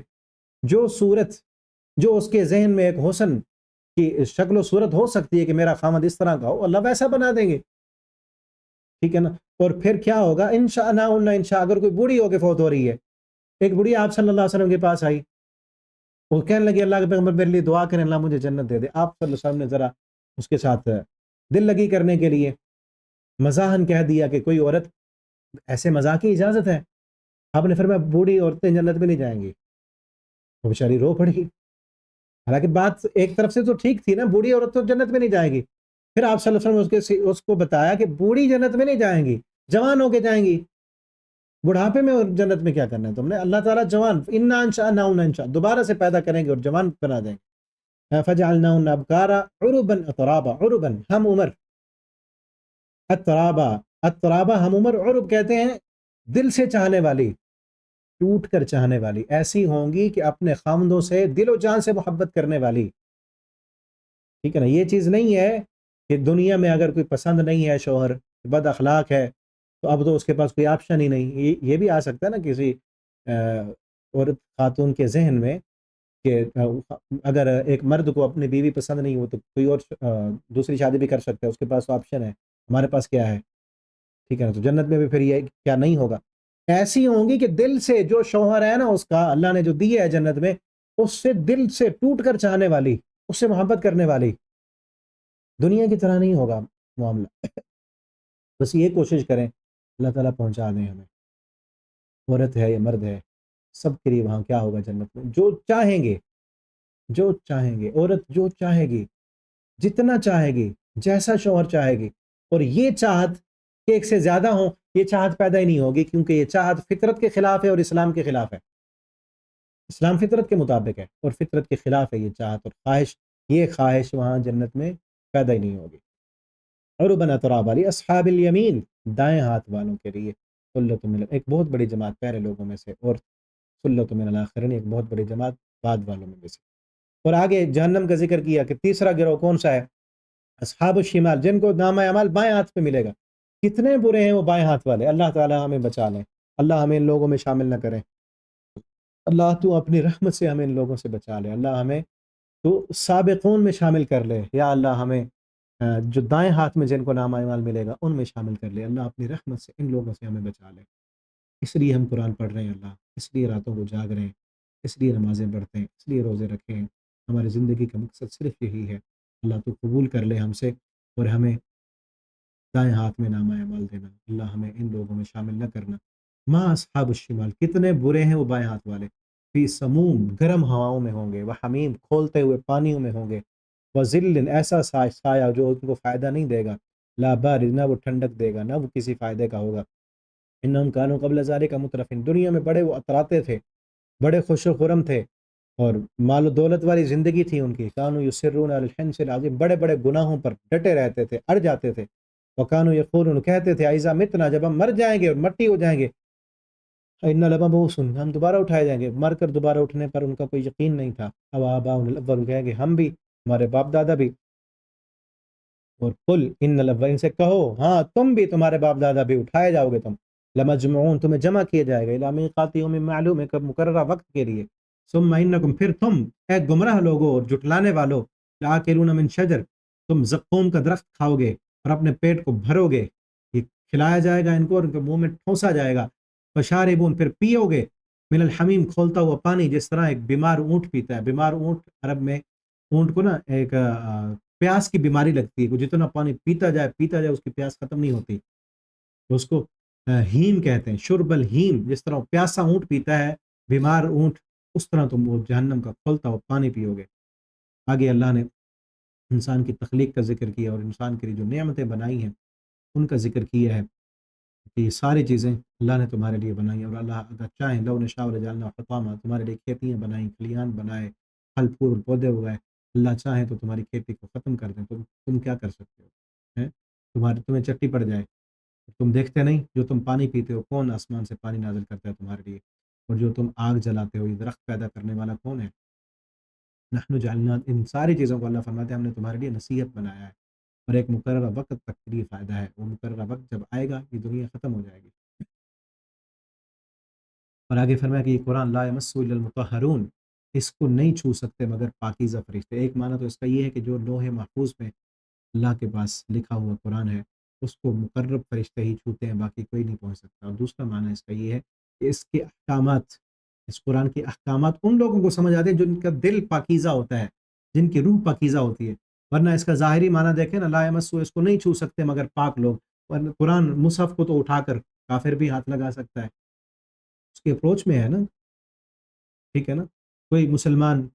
جو صورت جو اس کے ذہن میں ایک حسن کی شکل و صورت ہو سکتی ہے کہ میرا خامد اس طرح کا ہو، اللہ ویسا بنا دیں گے، ٹھیک ہے نا۔ اور پھر کیا ہوگا، انشاء نہ انشاء، اگر کوئی بوڑھی ہو کے فوت ہو رہی ہے، ایک بوڑھی آپ صلی اللہ علیہ وسلم کے پاس آئی، وہ کہنے لگی اللہ کے پیغمبر میرے لیے دعا کریں، اللہ مجھے جنت دے دے۔ آپ صلی اللہ علیہ وسلم نے ذرا اس کے ساتھ دل لگی کرنے کے لیے مزاحن کہہ دیا کہ کوئی عورت، ایسے مزاح کی اجازت ہے؟ آپ نے فرمایا بوڑھی عورتیں جنت میں نہیں جائیں گی، وہ بیچاری رو پڑی۔ حالانکہ بات ایک طرف سے تو ٹھیک تھی نا، بوڑھی عورت تو جنت میں نہیں جائے گی۔ پھر آپ صلی اللہ علیہ وسلم نے اس کو بتایا کہ بوڑھی جنت میں نہیں جائیں گی، جوان ہو کے جائیں گی۔ بڑھاپے میں اور جنت میں کیا کرنا ہے تم نے؟ اللہ تعالیٰ جوان انا انشاءنا انشاء دوبارہ سے پیدا کریں گے اور جوان بنا دیں گے۔ فجعلناہن ابکارا عربا اترابا، عربا ہم عمر، اترابا، اترابا ہم عمر، عرب کہتے ہیں دل سے چاہنے والی، ٹوٹ کر چاہنے والی، ایسی ہوں گی کہ اپنے خامدوں سے دل و جان سے محبت کرنے والی، ٹھیک ہے نا۔ یہ چیز نہیں ہے کہ دنیا میں اگر کوئی پسند نہیں ہے شوہر، بد اخلاق ہے، تو اب تو اس کے پاس کوئی آپشن ہی نہیں۔ یہ بھی آ سکتا ہے نا کسی عورت خاتون کے ذہن میں کہ اگر ایک مرد کو اپنی بیوی پسند نہیں ہو تو کوئی اور دوسری شادی بھی کر سکتا ہے، اس کے پاس تو آپشن ہے، ہمارے پاس کیا ہے، ٹھیک ہے نا۔ تو جنت میں بھی پھر یہ کیا نہیں ہوگا، ایسی ہوں گی کہ دل سے جو شوہر ہے نا اس کا، اللہ نے جو دی ہے جنت میں، اس سے دل سے ٹوٹ کر چاہنے والی، اس سے محبت کرنے والی، دنیا کی طرح نہیں ہوگا معاملہ۔ بس یہ کوشش کریں اللہ تعالیٰ پہنچا دیں ہمیں، عورت ہے یا مرد ہے، سب کے لیے وہاں کیا ہوگا جنت میں، جو چاہیں گے، جو چاہیں گے، عورت جو چاہے گی، جتنا چاہے گی، جیسا شوہر چاہے گی، اور یہ چاہت کہ ایک سے زیادہ ہوں، یہ چاہت پیدا ہی نہیں ہوگی، کیونکہ یہ چاہت فطرت کے خلاف ہے اور اسلام کے خلاف ہے۔ اسلام فطرت کے مطابق ہے اور فطرت کے خلاف ہے یہ چاہت اور خواہش، یہ خواہش وہاں جنت میں پیدا ہی نہیں ہوگی۔ عربا اترابا لاصحاب الیمین، دائیں ہاتھ والوں کے لیے ثلۃ من، ایک بہت بڑی جماعت پہلے لوگوں میں سے، اور ثلۃ من الاخرین، ایک بہت بڑی جماعت بعد والوں میں سے۔ اور آگے جہنم کا ذکر کیا کہ تیسرا گروہ کون سا ہے، اصحاب الشمال، جن کو نامہ اعمال بائیں ہاتھ پہ ملے گا۔ کتنے برے ہیں وہ بائیں ہاتھ والے، اللہ تعالیٰ ہمیں بچا لیں، اللہ ہمیں ان لوگوں میں شامل نہ کریں، اللہ تو اپنی رحمت سے ہمیں ان لوگوں سے بچا لے، اللہ ہمیں تو سابقون میں شامل کر لے، یا اللہ ہمیں جو دائیں ہاتھ میں جن کو نامہ اعمال ملے گا ان میں شامل کر لے، اللہ اپنی رحمت سے ان لوگوں سے ہمیں بچا لے۔ اس لیے ہم قرآن پڑھ رہے ہیں اللہ، اس لیے راتوں کو جاگ رہے ہیں، اس لیے نمازیں پڑھتے ہیں، اس لیے روزے رکھے ہیں، ہماری زندگی کا مقصد صرف یہی ہے، اللہ تو قبول کر لے ہم سے، اور ہمیں دائیں ہاتھ میں نامہ اعمال دینا، اللہ ہمیں ان لوگوں میں شامل نہ کرنا۔ ما اصحاب الشمال، کتنے برے ہیں وہ بائیں ہاتھ والے، فی سموم، گرم ہواؤں میں ہوں گے، وہ حمیم، کھولتے ہوئے پانیوں میں ہوں گے، وہ ذل، ایسا سایہ جو ان کو فائدہ نہیں دے گا، لا بارد، نہ وہ ٹھنڈک دے گا، نہ وہ کسی فائدے کا ہوگا۔ انہم کانوا قبل ذالک مترفین، دنیا میں بڑے وہ اتراتے تھے، بڑے خوش و خرم تھے، اور مال و دولت والی زندگی تھی ان کی، کانوا یصرون علی الحنث العظیم، بڑے بڑے گناہوں پر ڈٹے رہتے تھے، اڑ جاتے تھے، وکانوا یقولون، کہتے تھے اذا متنا، جب ہم مر جائیں گے اور مٹی ہو جائیں گے، انا لمبعوثون، ہم دوبارہ اٹھائے جائیں گے، مر کر دوبارہ اٹھنے پر ان کا کوئی یقین نہیں تھا۔ اب آباؤنا الاولون، کہیں گے ہم بھی، ہمارے باپ دادا بھی، اور قل ان الاولین، سے کہو ہاں تم بھی، تمہارے باپ دادا بھی اٹھائے جاؤ گے، تم لمجموعون، تمہیں جمع کیا جائے گا، الی میقات یوم معلوم، ایک مقررہ وقت کے لیے، ثم انکم، پھر تم، اے گمراہ لوگوں اور جھٹلانے والو، لاکلون من شجر، تم زقوم کا درخت کھاؤ گے اور اپنے پیٹ کو بھرو گے، یہ کھلایا جائے گا ان کو اور ان کے منہ میں ٹھونسا جائے گا، فشاربون، پھر پیو گے، من الحمیم، کھولتا ہوا پانی، جس طرح ایک بیمار اونٹ پیتا ہے، بیمار اونٹ عرب میں، اونٹ کو نا ایک پیاس کی بیماری لگتی ہے، وہ جتنا پانی پیتا جائے اس کی پیاس ختم نہیں ہوتی، تو اس کو ہیم کہتے ہیں، شرب الہیم، جس طرح پیاسا اونٹ پیتا ہے، بیمار اونٹ، اس طرح تم وہ جہنم کا کھولتا ہوا پانی پیو گے۔ آگے اللہ نے انسان کی تخلیق کا ذکر کیا اور انسان کے لیے جو نعمتیں بنائی ہیں ان کا ذکر کیا ہے کہ یہ ساری چیزیں اللہ نے تمہارے لیے بنائی ہیں، اور اللہ اگر چاہیں لو نشاء لجعلنا حطاما، تمہارے لیے کھیتیاں بنائیں، کھلیان بنائے، پھل پھول پودے اگائے، اللہ چاہیں تو تمہاری کھیتی کو ختم کر دیں، تم کیا کر سکتے ہو؟ ہیں؟ تمہیں چٹی پڑ جائے، تم دیکھتے نہیں جو تم پانی پیتے ہو کون آسمان سے پانی نازل کرتا ہے تمہارے لیے، اور جو تم آگ جلاتے ہو یہ درخت پیدا کرنے والا کون ہے؟ نحن جعلنا، ان ساری چیزوں کو اللہ فرماتے ہیں ہم نے تمہارے لیے نصیحت بنایا ہے، اور ایک مقررہ وقت تک کے لیے فائدہ ہے، وہ مقررہ وقت جب آئے گا یہ دنیا ختم ہو جائے گی۔ اور آگے فرمایا کہ یہ قرآن لا یمسہ الا المطہرون، اس کو نہیں چھو سکتے مگر پاکیزہ فرشتے۔ ایک معنی تو اس کا یہ ہے کہ جو لوح محفوظ میں اللہ کے پاس لکھا ہوا قرآن ہے اس کو مقرب فرشتے ہی چھوتے ہیں، باقی کوئی نہیں پہنچ سکتا۔ اور دوسرا معنی اس کا یہ ہے کہ اس کے احکامات، اس قرآن کے احکامات ان لوگوں کو سمجھ آتے ہیں جن کا دل پاکیزہ ہوتا ہے، جن کی روح پاکیزہ ہوتی ہے، ورنہ اس کا ظاہری معنی دیکھیں نا، لا یمسہ، اس کو نہیں چھو سکتے مگر پاک لوگ، ورنہ قرآن مصحف کو تو اٹھا کر کافر بھی ہاتھ لگا سکتا ہے، اس کے اپروچ میں ہے نا، ٹھیک ہے نا، کوئی مسلمان،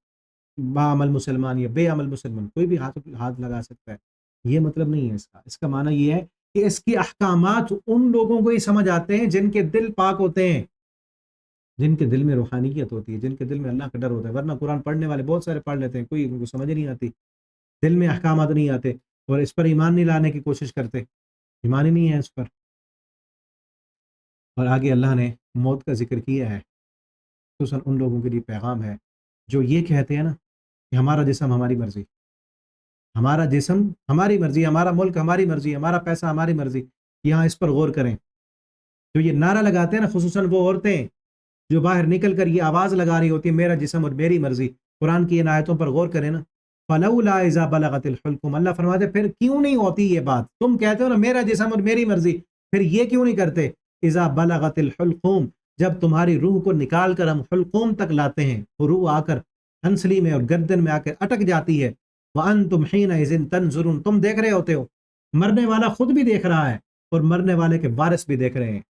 بعمل مسلمان یا بے عمل مسلمان کوئی بھی ہاتھ لگا سکتا ہے، یہ مطلب نہیں ہے اس کا معنی یہ ہے کہ اس کے احکامات ان لوگوں کو ہی سمجھ آتے ہیں جن کے دل پاک ہوتے ہیں، جن کے دل میں روحانیت ہوتی ہے، جن کے دل میں اللہ کا ڈر ہوتا ہے، ورنہ قرآن پڑھنے والے بہت سارے پڑھ لیتے ہیں، کوئی ان کو سمجھ نہیں آتی، دل میں احکامات نہیں آتے، اور اس پر ایمان نہیں لانے کی کوشش کرتے، ایمان ہی نہیں ہے اس پر۔ اور آگے اللہ نے موت کا ذکر کیا ہے، خصوصاً ان لوگوں کے لیے پیغام ہے جو یہ کہتے ہیں نا کہ ہمارا جسم ہماری مرضی، ہمارا جسم ہماری مرضی، ہمارا ملک ہماری مرضی، ہمارا پیسہ ہماری مرضی۔ یہاں اس پر غور کریں، جو یہ نعرہ لگاتے ہیں نا، خصوصاً وہ عورتیں جو باہر نکل کر یہ آواز لگا رہی ہوتی ہے میرا جسم اور میری مرضی، قرآن کی ان آیتوں پر غور کریں نا، فلولا اذا بلغت الحلقوم، اللہ فرماتے ہیں پھر کیوں نہیں ہوتی یہ بات، تم کہتے ہو نا میرا جسم اور میری مرضی، پھر یہ کیوں نہیں کرتے؟ اذا بلغت الحلقوم، جب تمہاری روح کو نکال کر ہم حلقوم تک لاتے ہیں، وہ روح آ کر ہنسلی میں اور گردن میں آ کر اٹک جاتی ہے، وَأَنْتُمْ حِينَئِذٍ تَنْظُرُونَ، تم دیکھ رہے ہوتے ہو، مرنے والا خود بھی دیکھ رہا ہے اور مرنے والے کے وارث بھی دیکھ رہے ہیں،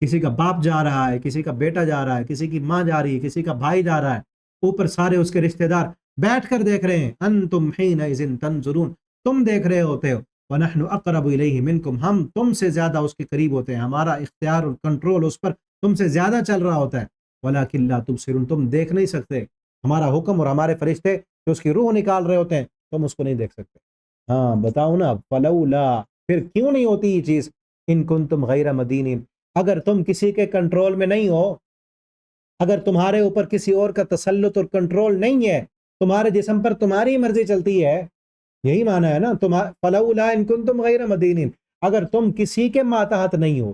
کسی کا باپ جا رہا ہے، کسی کا بیٹا جا رہا ہے، کسی کی ماں جا رہی ہے، کسی کا بھائی جا رہا ہے، اوپر سارے اس کے رشتہ دار بیٹھ کر دیکھ رہے ہیں، انتم حینئذ تنظرون، تم دیکھ رہے ہوتے ہو، ونحن اقرب الیہ منکم، ہم تم سے زیادہ اس کے قریب ہوتے ہیں، ہمارا اختیار اور کنٹرول اس پر تم سے زیادہ چل رہا ہوتا ہے، ولکن لا تبصرون، تم دیکھ نہیں سکتے، ہمارا حکم اور ہمارے فرشتے جو اس کی روح نکال رہے ہوتے ہیں تم اس کو نہیں دیکھ سکتے۔ ہاں بتاؤ نا، فلولا، پھر کیوں نہیں ہوتی یہ چیز، ان کنتم غیر مدینین، اگر تم کسی کے کنٹرول میں نہیں ہو، اگر تمہارے اوپر کسی اور کا تسلط اور کنٹرول نہیں ہے، تمہارے جسم پر تمہاری مرضی چلتی ہے، یہی معنی ہے نا، فلولا ان کنتم غیر مدینین، اگر تم کسی کے ماتحت نہیں ہو،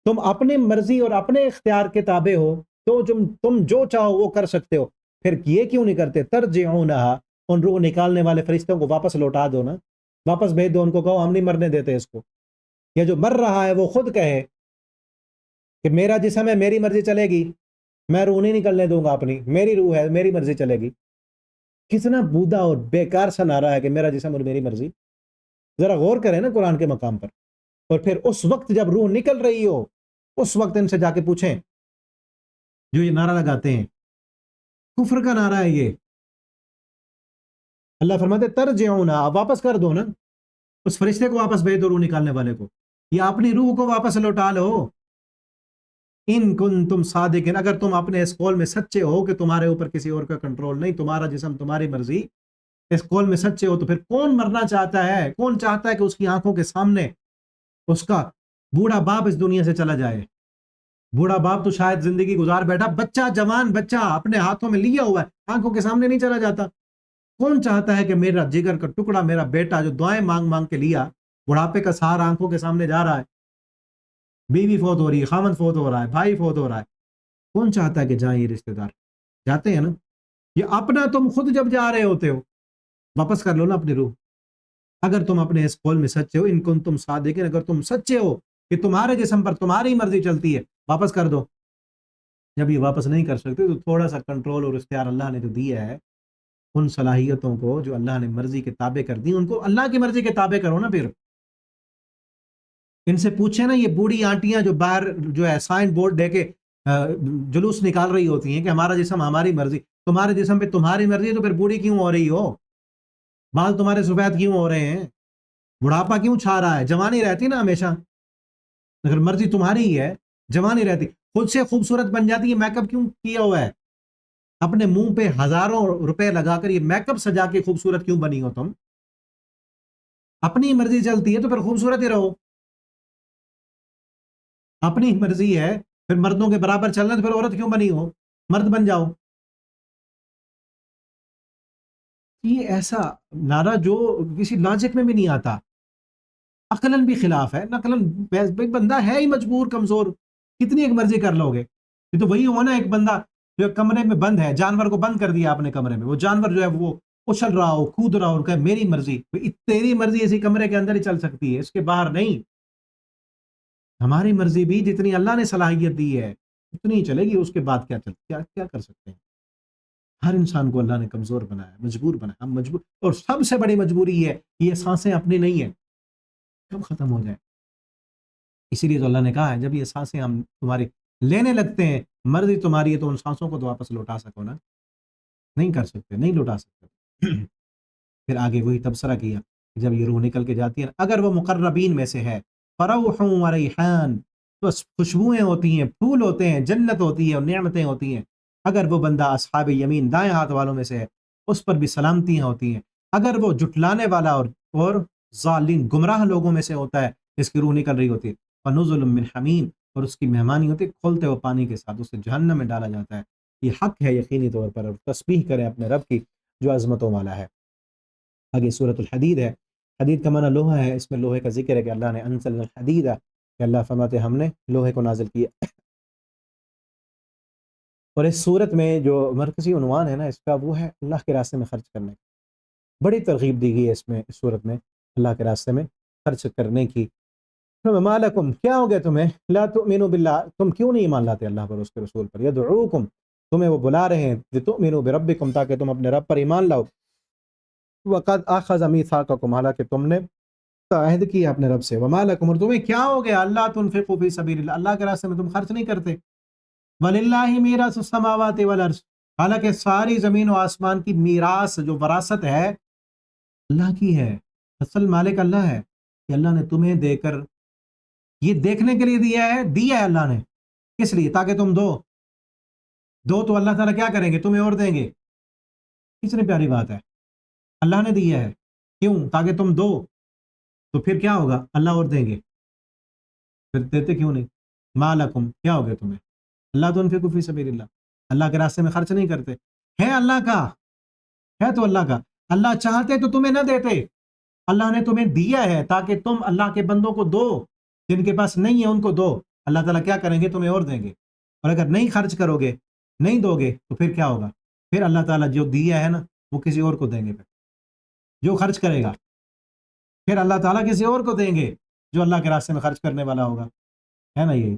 تم اپنی مرضی اور اپنے اختیار کے تابع ہو، تو تم جو چاہو وہ کر سکتے ہو، پھر یہ کیوں نہیں کرتے؟ ترجعونہا، ان روح نکالنے والے فرشتوں کو واپس لوٹا دو نا، واپس بھیج دو، ان کو کہو ہم نہیں مرنے دیتے اس کو، یا جو مر رہا ہے وہ خود کہے کہ میرا جسم ہے، میری مرضی چلے گی، میں روح نہیں نکلنے دوں گا اپنی، میری روح ہے، میری مرضی چلے گی۔ کتنا بودا اور بیکار سا نعرہ ہے کہ میرا جسم اور میری مرضی، ذرا غور کریں نا قرآن کے مقام پر۔ اور پھر اس وقت جب روح نکل رہی ہو، اس وقت ان سے جا کے پوچھیں جو یہ نعرہ لگاتے ہیں، کفر کا نعرہ ہے یہ، اللہ فرماتے ترجعونہا، واپس کر دو نا، اس فرشتے کو واپس بھیج دو روح نکالنے والے کو، یا اپنی روح کو واپس لوٹا لو، ان کنتم صادقین، اگر تم اپنے اس قول میں سچے ہو کہ تمہارے اوپر کسی اور کا کنٹرول نہیں، تمہارا جسم تمہاری مرضی، اس قول میں سچے ہو، تو پھر کون مرنا چاہتا ہے، کون چاہتا ہے کہ اس کی آنکھوں کے سامنے اس کا بوڑھا باپ اس دنیا سے چلا جائے؟ بوڑھا باپ تو شاید زندگی گزار بیٹھا، بچہ، جوان بچہ اپنے ہاتھوں میں لیا ہوا ہے، آنکھوں کے سامنے نہیں چلا جاتا۔ کون چاہتا ہے کہ میرا جگر کا ٹکڑا، میرا بیٹا جو دعائیں مانگ مانگ کے لیا، بڑھاپے کا سہارا آنکھوں کے سامنے جا رہا ہے، بیوی فوت ہو رہی ہے، خامن فوت ہو رہا ہے، بھائی فوت ہو رہا ہے، کون چاہتا ہے کہ جائیں یہ رشتہ دار؟ جاتے ہیں نا، یہ اپنا تم خود جب جا رہے ہوتے ہو، واپس کر لو نا اپنی روح، اگر تم اپنے اس قول میں سچے ہو، ان کن تم صادقین، اگر تم سچے ہو کہ تمہارے جسم پر تمہاری مرضی چلتی ہے، واپس کر دو۔ جب یہ واپس نہیں کر سکتے تو تھوڑا سا کنٹرول اور اختیار اللہ نے جو دیا ہے، ان صلاحیتوں کو جو اللہ نے مرضی کے تابع کر دی، ان کو اللہ کی مرضی کے تابع کرو نا۔ پھر ان سے پوچھیں نا، یہ بوڑھی آنٹیاں جو باہر جو ہے سائن بورڈ دے کے جلوس نکال رہی ہوتی ہیں کہ ہمارا جسم ہماری مرضی، تمہارے جسم پہ تمہاری مرضی ہے، تو پھر بوڑھی کیوں ہو رہی ہو؟ بال تمہارے سفید کیوں ہو رہے ہیں؟ بڑھاپا کیوں چھا رہا ہے؟ جوانی رہتی نا ہمیشہ، اگر مرضی تمہاری ہی ہے جوانی رہتی، خود سے خوبصورت بن جاتی ہے، میک اپ کیوں کیا ہوا ہے؟ اپنے منہ پہ ہزاروں روپے لگا کر یہ میک اپ سجا کے خوبصورت کیوں بنی ہو تم؟ اپنی مرضی چلتی ہے تو پھر خوبصورت ہی رہو، اپنی مرضی ہے پھر مردوں کے برابر چلنا تو پھر عورت کیوں بنی ہو؟ مرد بن جاؤ۔ یہ ایسا نعرہ جو کسی لاجک میں بھی نہیں آتا، عقلاً بھی خلاف ہے، نقلاً بندہ ہے ہی مجبور کمزور، کتنی ایک مرضی کر لو گے؟ یہ تو وہی ہوا نا، ایک بندہ جو کمرے میں بند ہے، جانور کو بند کر دیا آپ نے کمرے میں، وہ جانور جو ہے وہ اچھل رہا ہو، کود رہا ہو، اور کہے میری مرضی، تیری مرضی اسی کمرے کے اندر ہی چل سکتی ہے، اس کے باہر نہیں۔ ہماری مرضی بھی جتنی اللہ نے صلاحیت دی ہے اتنی ہی چلے گی، اس کے بعد کیا کیا کر سکتے ہیں؟ ہر انسان کو اللہ نے کمزور بنایا، مجبور بنایا، ہم مجبور، اور سب سے بڑی مجبوری یہ ہے کہ یہ سانسیں اپنی نہیں ہیں، کب ختم ہو جائے؟ اسی لیے تو اللہ نے کہا ہے جب یہ سانسیں ہم تمہاری لینے لگتے ہیں، مرضی تمہاری ہے تو ان سانسوں کو تو واپس لوٹا سکو نا، نہیں کر سکتے، نہیں لوٹا سکتے۔ پھر آگے وہی تبصرہ کیا کہ جب یہ روح نکل کے جاتی ہے اگر وہ مقربین میں سے ہے، فروح و ریحان، تو خوشبوئیں ہوتی ہیں، پھول ہوتے ہیں، جنت ہوتی ہے اور نعمتیں ہوتی ہیں۔ اگر وہ بندہ اصحاب یمین دائیں ہاتھ والوں میں سے ہے، اس پر بھی سلامتیاں ہوتی ہیں۔ اگر وہ جٹلانے والا اور ظالم گمراہ لوگوں میں سے ہوتا ہے جس کی روح نکل رہی ہوتی ہے، فنزل من حمیم، اور اس کی مہمانی ہوتی ہے کھولتے ہوئے پانی کے ساتھ، اسے جہنم میں ڈالا جاتا ہے۔ یہ حق ہے یقینی طور پر، اور تسبیح کریں اپنے رب کی جو عظمتوں والا ہے۔ آگے سورۃ الحدید ہے، حدید کا معنی لوہا ہے، اس میں لوہے کا ذکر ہے کہ اللہ نے انزلنا الحدید، کہ اللہ فرماتے ہم نے لوہے کو نازل کیا۔ اور اس صورت میں جو مرکزی عنوان ہے نا اس کا، وہ ہے اللہ کے راستے میں خرچ کرنے کی، بڑی ترغیب دی گئی ہے اس میں، اس صورت میں اللہ کے راستے میں خرچ کرنے کی۔ ما لکم، کیا ہو گیا تمہیں، لا تؤمنوا باللہ، تم کیوں نہیں ایمان لاتے اللہ پر، اس کے رسول پر، یدعوکم، تمہیں وہ بلا رہے ہیں، لتؤمنوا بربکم، تاکہ تم اپنے رب پر ایمان لاؤ، وقد اخذ میثاقکم، حالانکہ تم نے عہد کیا اپنے رب سے، وما لکم، اور تمہیں کیا ہو گیا، اللہ تنفقوا فی سبیل اللہ، اللہ کے راستے میں تم خرچ نہیں کرتے، وللہ میراث السماوات والارض، حالانکہ ساری زمین و آسمان کی میراث جو وراثت ہے اللہ کی ہے، اصل مالک اللہ ہے، کہ اللہ نے تمہیں دے کر یہ دیکھنے کے لیے دیا ہے اللہ نے، کس لیے؟ تاکہ تم دو تو اللہ تعالیٰ کیا کریں گے، تمہیں اور دیں گے، کتنی پیاری بات ہے، اللہ نے دیا ہے، کیوں؟ تاکہ تم دو، تو پھر کیا ہوگا، اللہ اور دیں گے، پھر دیتے کیوں نہیں؟ ما لکم، کیا ہو گیا تمہیں، اللہ تنفقوا فی سبیل اللہ، اللہ کے راستے میں خرچ نہیں کرتے، ہے اللہ کا، ہے تو اللہ کا، اللہ چاہتے تو تمہیں نہ دیتے، اللہ نے تمہیں دیا ہے تاکہ تم اللہ کے بندوں کو دو، جن کے پاس نہیں ہے ان کو دو، اللہ تعالیٰ کیا کریں گے، تمہیں اور دیں گے، اور اگر نہیں خرچ کرو گے، نہیں دو گے، تو پھر کیا ہوگا، پھر اللہ تعالیٰ جو دیا ہے نا وہ کسی اور کو دیں گے، پھر جو خرچ کرے گا پھر اللہ تعالیٰ کسی اور کو دیں گے جو اللہ کے راستے میں خرچ کرنے والا ہوگا، ہے نا؟ یہ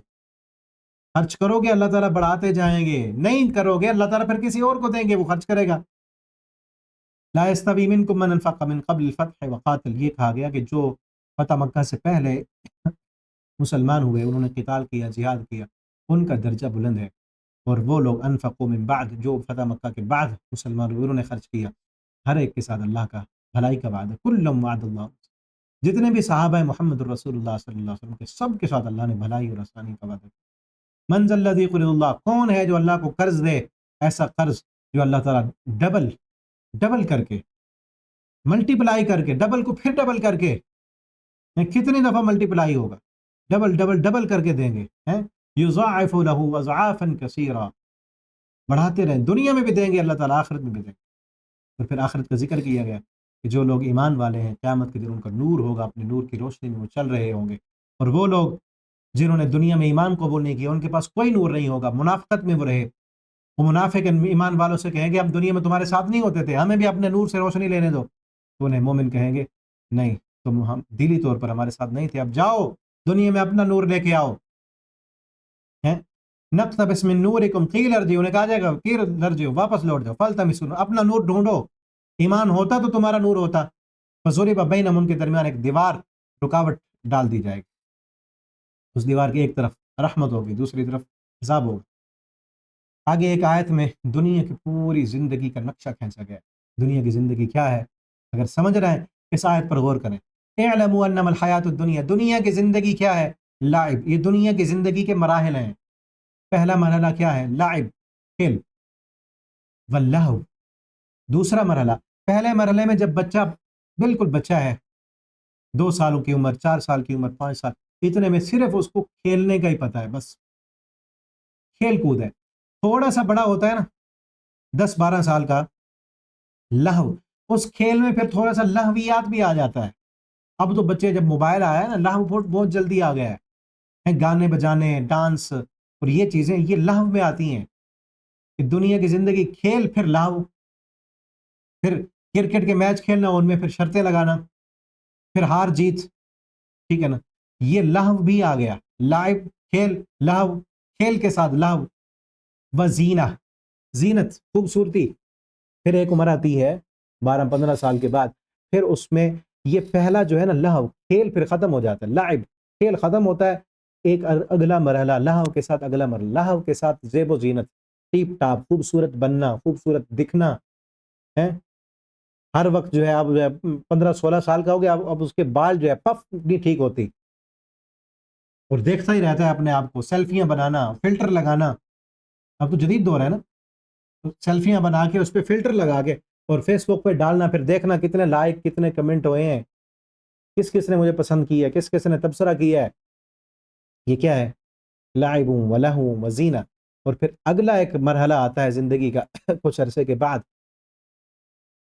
خرچ کرو گے اللہ تعالیٰ بڑھاتے جائیں گے، نہیں کرو گے اللہ تعالیٰ پھر کسی اور کو دیں گے، وہ خرچ کرے گا۔ لا يستوي منكم من انفق من قبل الفتح وقاتل، یہ کہا گیا کہ جو فتح مکہ سے پہلے مسلمان ہوئے، انہوں نے قتال کیا، جہاد کیا، ان کا درجہ بلند ہے، اور وہ لوگ انفقوا من بعد، جو فتح مکہ کے بعد مسلمان ہوئے، انہوں نے خرچ کیا، ہر ایک کے ساتھ اللہ کا بھلائی کا وعدہ، کلم وعد اللہ، جتنے بھی صحابہ محمد رسول اللہ صلی اللہ علیہ وسلم کے سب کے ساتھ اللہ نے بھلائی اور آسانی کا وعدہ کیا۔ من ذا الذی یقرض اللہ، کون ہے جو اللہ کو قرض دے، ایسا قرض جو اللہ تعالیٰ ڈبل کر کے، ملٹی پلائی کر کے، ڈبل کو پھر ڈبل کر کے، کتنی دفعہ ملٹی پلائی ہوگا، ڈبل ڈبل ڈبل کر کے دیں گے، یضاعف له اضعافا کثیرا، بڑھاتے رہیں، دنیا میں بھی دیں گے اللہ تعالیٰ، آخرت میں بھی دیں گے۔ اور پھر آخرت کا ذکر کیا گیا کہ جو لوگ ایمان والے ہیں قیامت کے دن ان کا نور ہوگا، اپنے نور کی روشنی میں وہ چل رہے ہوں گے، اور وہ لوگ جنہوں نے دنیا میں ایمان قبول نہیں کیا ان کے پاس کوئی نور نہیں ہوگا، منافقت میں وہ رہے، وہ منافق ایمان والوں سے کہیں گے ہم دنیا میں تمہارے ساتھ نہیں ہوتے تھے، ہمیں بھی اپنے نور سے روشنی لینے دو، تو انہیں مومن کہیں گے نہیں، تم ہم دلی طور پر ہمارے ساتھ نہیں تھے، اب جاؤ دنیا میں اپنا نور لے کے آؤ، نقتبس من نورکم قیل ارجعوا، انہیں کہا جائے گا قیل ارجعوا، واپس لوٹ جاؤ، فالتمسوا، اپنا نور ڈھونڈو، ایمان ہوتا تو تمہارا نور ہوتا، فضرب بینہم، ان کے درمیان ایک دیوار، رکاوٹ ڈال دی جائے گی، اس دیوار کی ایک طرف رحمت ہوگی، دوسری طرف عذاب ہوگا۔ آگے ایک آیت میں دنیا کی پوری زندگی کا نقشہ کھینچا گیا ہے، دنیا کی زندگی کیا ہے، اگر سمجھ رہے ہیں اس آیت پر غور کریں. اعلموا انما الحیات الدنیا، دنیا کی زندگی کیا ہے؟ لعب. یہ دنیا کی زندگی کے مراحل ہیں. پہلا مرحلہ کیا ہے؟ لعب، کھیل. واللہو، دوسرا مرحلہ، پہلے مرحلے میں جب بچہ بالکل بچہ ہے، 2 سالوں کی عمر، 4 سال کی عمر، 5 سال، اتنے میں صرف اس کو کھیلنے کا ہی پتہ ہے، بس کھیل کود ہے. تھوڑا سا بڑا ہوتا ہے نا، 10 12 سال کا، لہو. اس کھیل میں پھر تھوڑا سا لہویات بھی آ جاتا ہے. اب تو بچے جب موبائل آیا ہے نا، لہو بہت جلدی آ گیا ہے. گانے بجانے، ڈانس اور یہ چیزیں یہ لہو میں آتی ہیں. کہ دنیا کی زندگی کھیل، پھر لہو، پھر کرکٹ کے میچ کھیلنا، ان میں پھر شرطیں لگانا، پھر ہار جیت. ٹھیک ہے نا، یہ لہو بھی آ گیا. لائب، کھیل، لہو، کھیل کے ساتھ لہو. وزینہ، زینت، خوبصورتی. پھر ایک عمر آتی ہے 12 15 سال کے بعد، پھر اس میں یہ پہلا جو ہے نا لہو، کھیل پھر ختم ہو جاتا ہے. لعب، کھیل ختم ہوتا ہے. ایک اگلا مرحلہ لہو کے ساتھ، اگلا مرحلہ لہو کے ساتھ زیب و زینت، ٹیپ ٹاپ، خوبصورت بننا، خوبصورت دکھنا ہے. ہر وقت جو ہے اب 15 16 سال کا ہو گیا، اب اس کے بال جو ہے پف نہیں ٹھیک ہوتی، اور دیکھتا ہی رہتا ہے اپنے آپ کو. سیلفیاں بنانا، فلٹر لگانا. اب تو جدید دور ہے نا، سیلفیاں بنا کے اس پہ فلٹر لگا کے اور فیس بک پہ ڈالنا، پھر دیکھنا کتنے لائک، کتنے کمنٹ ہوئے ہیں، کس کس نے مجھے پسند کیا ہے، کس کس نے تبصرہ کیا ہے. یہ کیا ہے؟ لعب و لہو و زینہ. اور پھر اگلا ایک مرحلہ آتا ہے زندگی کا کچھ عرصے کے بعد،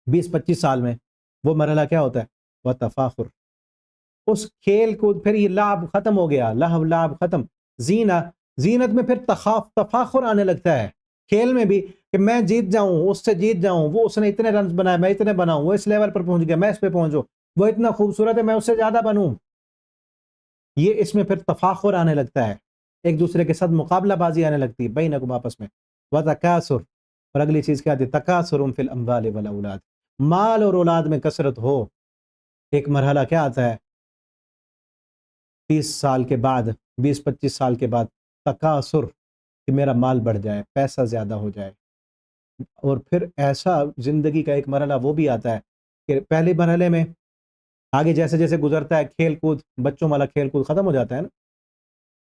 20 25 سال میں. وہ مرحلہ کیا ہوتا ہے؟ وہ تفاخر. اس کھیل کو پھر یہ لعب ختم ہو گیا، لہو لعب ختم. زینہ، زینت میں پھر تفاخر آنے لگتا ہے. کھیل میں بھی کہ میں جیت جاؤں، اس سے جیت جاؤں، وہ اس نے اتنے رنز بنائے، میں اتنے بناؤں، وہ اس لیول پر پہنچ گیا، میں اس پہ پہنچوں، وہ اتنا خوبصورت ہے، میں اس سے زیادہ بنوں. یہ اس میں پھر تفاخر آنے لگتا ہے، ایک دوسرے کے ساتھ مقابلہ بازی آنے لگتی ہے بینکم آپس میں. وتکاثر. اور اگلی چیز کیا آتی ہے؟ تکاثر فی الاموال والاولاد، مال اور اولاد میں کثرت ہو. ایک مرحلہ کیا آتا ہے 30 سال کے بعد، 20 25 سال کے بعد؟ تکاثر، کہ میرا مال بڑھ جائے، پیسہ زیادہ ہو جائے. اور پھر ایسا زندگی کا ایک مرحلہ وہ بھی آتا ہے کہ پہلے مرحلے میں آگے جیسے جیسے گزرتا ہے کھیل کود، بچوں والا کھیل کود ختم ہو جاتا ہے نا.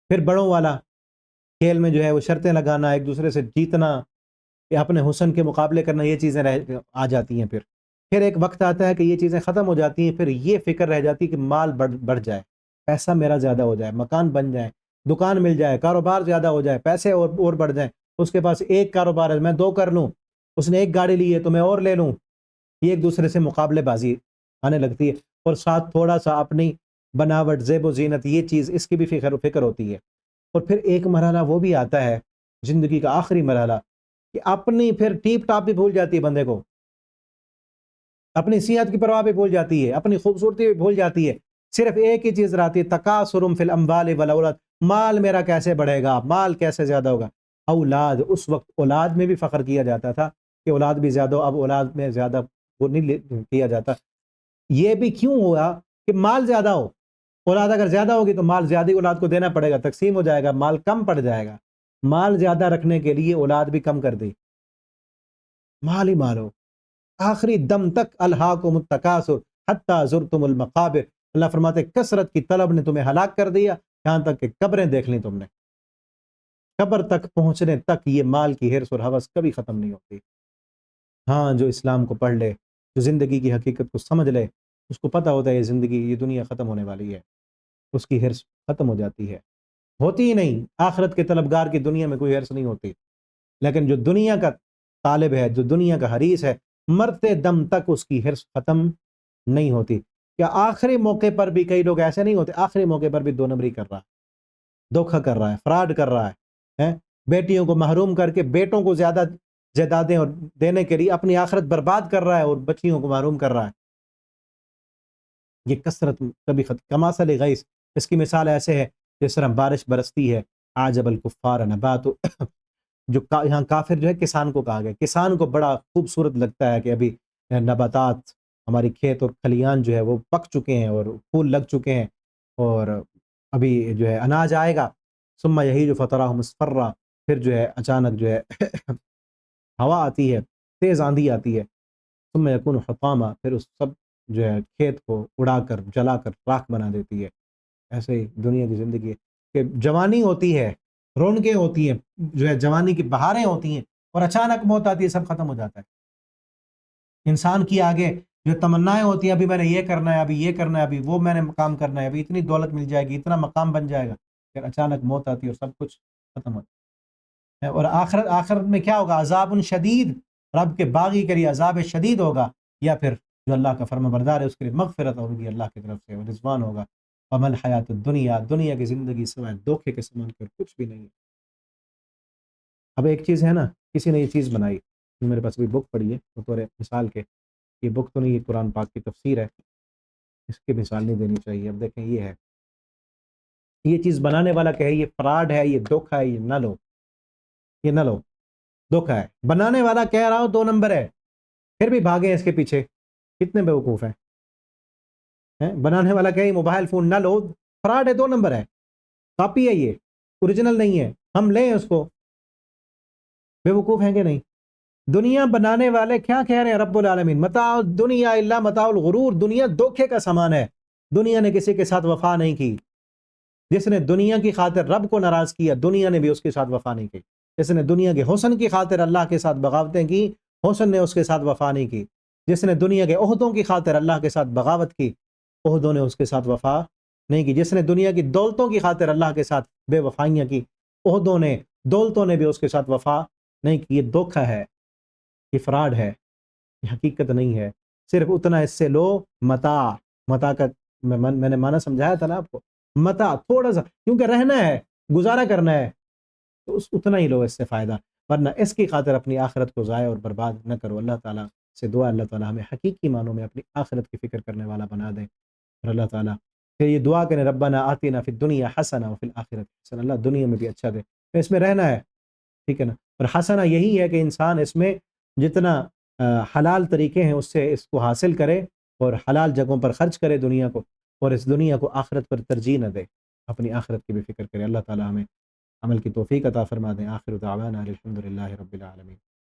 پھر بڑوں والا کھیل میں جو ہے وہ شرطیں لگانا، ایک دوسرے سے جیتنا، یا اپنے حسن کے مقابلے کرنا، یہ چیزیں آ جاتی ہیں. پھر ایک وقت آتا ہے کہ یہ چیزیں ختم ہو جاتی ہیں. پھر یہ فکر رہ جاتی ہے کہ مال بڑھ جائے، پیسہ میرا زیادہ ہو جائے، مکان بن جائے، دکان مل جائے، کاروبار زیادہ ہو جائے، پیسے اور بڑھ جائیں. اس کے پاس ایک کاروبار ہے، میں 2 کر لوں، اس نے ایک گاڑی لی ہے تو میں اور لے لوں. یہ ایک دوسرے سے مقابلے بازی آنے لگتی ہے. اور ساتھ تھوڑا سا اپنی بناوٹ، زیب و زینت، یہ چیز اس کی بھی فکر ہوتی ہے. اور پھر ایک مرحلہ وہ بھی آتا ہے زندگی کا آخری مرحلہ کہ اپنی پھر ٹیپ ٹاپ بھی بھول جاتی ہے بندے کو، اپنی صحت کی پرواہ بھی بھول جاتی ہے، اپنی خوبصورتی بھی بھول جاتی ہے. صرف ایک ہی چیز رہتی ہے، تکاثر فی الاموال والاولاد، مال میرا کیسے بڑھے گا، مال کیسے زیادہ ہوگا. اولاد، اس وقت اولاد میں بھی فخر کیا جاتا تھا کہ اولاد بھی زیادہ ہو. اب اولاد میں زیادہ وہ نہیں کیا جاتا. یہ بھی کیوں ہوا کہ مال زیادہ ہو. اولاد اگر زیادہ ہوگی تو مال زیادہ اولاد کو دینا پڑے گا، تقسیم ہو جائے گا، مال کم پڑ جائے گا. مال زیادہ رکھنے کے لیے اولاد بھی کم کر دی، مال ہی مال ہو. آخری دم تک الہاکم التکاثر حتی زرتم المقابر. اللہ فرماتے کثرت کی طلب نے تمہیں ہلاک کر دیا، یہاں تک کہ قبریں دیکھ لیں تم نے. قبر تک پہنچنے تک یہ مال کی ہرس اور ہوس کبھی ختم نہیں ہوتی. ہاں، جو اسلام کو پڑھ لے، جو زندگی کی حقیقت کو سمجھ لے، اس کو پتہ ہوتا ہے یہ زندگی، یہ دنیا ختم ہونے والی ہے، اس کی ہرس ختم ہو جاتی ہے. ہوتی ہی نہیں، آخرت کے طلبگار کی دنیا میں کوئی ہرس نہیں ہوتی. لیکن جو دنیا کا طالب ہے، جو دنیا کا حریص ہے، مرتے دم تک اس کی ہرس ختم نہیں ہوتی. کیا آخری موقع پر بھی کئی لوگ ایسے نہیں ہوتے، آخری موقع پر بھی 2 نمبری کر رہا ہے، دھوکہ کر رہا ہے، فراڈ کر رہا ہے، بیٹیوں کو محروم کر کے بیٹوں کو زیادہ جائیدادیں اور دینے کے لیے اپنی آخرت برباد کر رہا ہے اور بچیوں کو محروم کر رہا ہے. یہ کثرت کبھی کماثل غیث، اس کی مثال ایسے ہے جس طرح بارش برستی ہے، عجب الکفار نبات. جو یہاں کافر جو ہے کسان کو کہا گیا، کسان کو بڑا خوبصورت لگتا ہے کہ ابھی نباتات، ہماری کھیت اور کھلیان جو ہے وہ پک چکے ہیں اور پھول لگ چکے ہیں اور ابھی جو ہے اناج آئے گا. ثم یہیج فترہ مصفرہ، پھر جو ہے اچانک جو ہے ہوا آتی ہے، تیز آندھی آتی ہے. ثم یکون حطاما، پھر اس سب جو ہے کھیت کو اڑا کر جلا کر راکھ بنا دیتی ہے، ایسے ہی دنیا کی زندگی ہے کہ جوانی ہوتی ہے، رونقیں ہوتی ہیں، جو ہے جوانی کی بہاریں ہوتی ہیں، اور اچانک موت آتی ہے، سب ختم ہو جاتا ہے۔ انسان کی آگے جو تمنائیں ہوتی ہیں، ابھی میں نے یہ کرنا ہے، ابھی یہ کرنا ہے، ابھی وہ میں نے کام کرنا ہے، ابھی اتنی دولت مل جائے گی، اتنا مقام بن جائے گا، پھر اچانک موت آتی ہے اور سب کچھ ختم ہو جاتا ہے۔ اور آخرت میں کیا ہوگا؟ عذاب شدید، رب کے باغی کے لیے عذاب شدید ہوگا، یا پھر جو اللہ کا فرما بردار ہے اس کے لیے مغفرت ہوگی اللہ کی طرف سے، اور رضوان ہوگا۔ ومل حیات الدنیا، دنیا کی زندگی سوائے دھوکے کے سامان کر کچھ بھی نہیں ہے۔ اب ایک چیز ہے نا، کسی نے یہ چیز بنائی، میرے پاس بھی بک پڑھی ہے بطور مثال کے، یہ بک تو نہیں، یہ قرآن پاک کی تفسیر ہے، اس کی مثال نہیں دینی چاہیے۔ اب دیکھیں یہ ہے، یہ چیز بنانے والا کہ ہے یہ فراڈ ہے، یہ دھوکا ہے، یہ نہ لو، یہ نہ لو، دھوکا ہے۔ بنانے والا کہہ رہا ہوں 2 نمبر ہے، پھر بھی بھاگے اس کے پیچھے، کتنے بیوقوف ہیں۔ بنانے والا کہ یہ موبائل فون نہ لو، فراڈ ہے، 2 نمبر ہے، کاپی ہے، یہ اوریجنل نہیں ہے، ہم لیں اس کو، بیوقوف ہیں کہ نہیں؟ دنیا بنانے والے کیا کہہ رہے ہیں؟ رب العالمین متاع دنیا الا متاع الغرور، دنیا دھوکے کا سامان ہے، دنیا نے کسی کے ساتھ وفا نہیں کی۔ جس نے دنیا کی خاطر رب کو ناراض کیا، دنیا نے بھی اس کے ساتھ وفا نہیں کی۔ جس نے دنیا کے حسن کی خاطر اللہ کے ساتھ بغاوتیں کی، حسن نے اس کے ساتھ وفا نہیں کی۔ جس نے دنیا کے عہدوں کی خاطر اللہ کے ساتھ بغاوت کی، عہدوں نے اس کے ساتھ وفا نہیں کی۔ جس نے دنیا کی دولتوں کی خاطر اللہ کے ساتھ بے وفائیاں کی، عہدوں نے، دولتوں نے بھی اس کے ساتھ وفا نہیں کی۔ یہ دھوکا ہے، یہ فراڈ ہے، یہ حقیقت نہیں ہے۔ صرف اتنا اس سے لو، متاع، متاع کا میں نے معنی سمجھایا تھا نا آپ کو، متاع تھوڑا سا، کیونکہ رہنا ہے، گزارا کرنا ہے، تو اتنا ہی لو اس سے فائدہ، ورنہ اس کی خاطر اپنی آخرت کو ضائع اور برباد نہ کرو۔ اللہ تعالیٰ سے دعا، اللہ تعالیٰ ہمیں حقیقی معنوں میں اپنی آخرت کی فکر کرنے والا بنا دے، اور اللہ تعالیٰ پھر یہ دعا کریں، ربنا آتنا فی الدنیا حسنہ وفی الآخرۃ حسنہ، اللہ دنیا میں بھی اچھا دے، تو اس میں رہنا ہے، ٹھیک ہے نا۔ اور حسنہ یہی ہے کہ انسان اس میں جتنا حلال طریقے ہیں اس سے اس کو حاصل کرے، اور حلال جگہوں پر خرچ کرے دنیا کو، اور اس دنیا کو آخرت پر ترجیح نہ دے، اپنی آخرت کی بھی فکر کرے۔ اللہ تعالیٰ ہمیں عمل کی توفیق عطا فرما دیں۔ آخر دعوانا الحمد للہ رب العالمین۔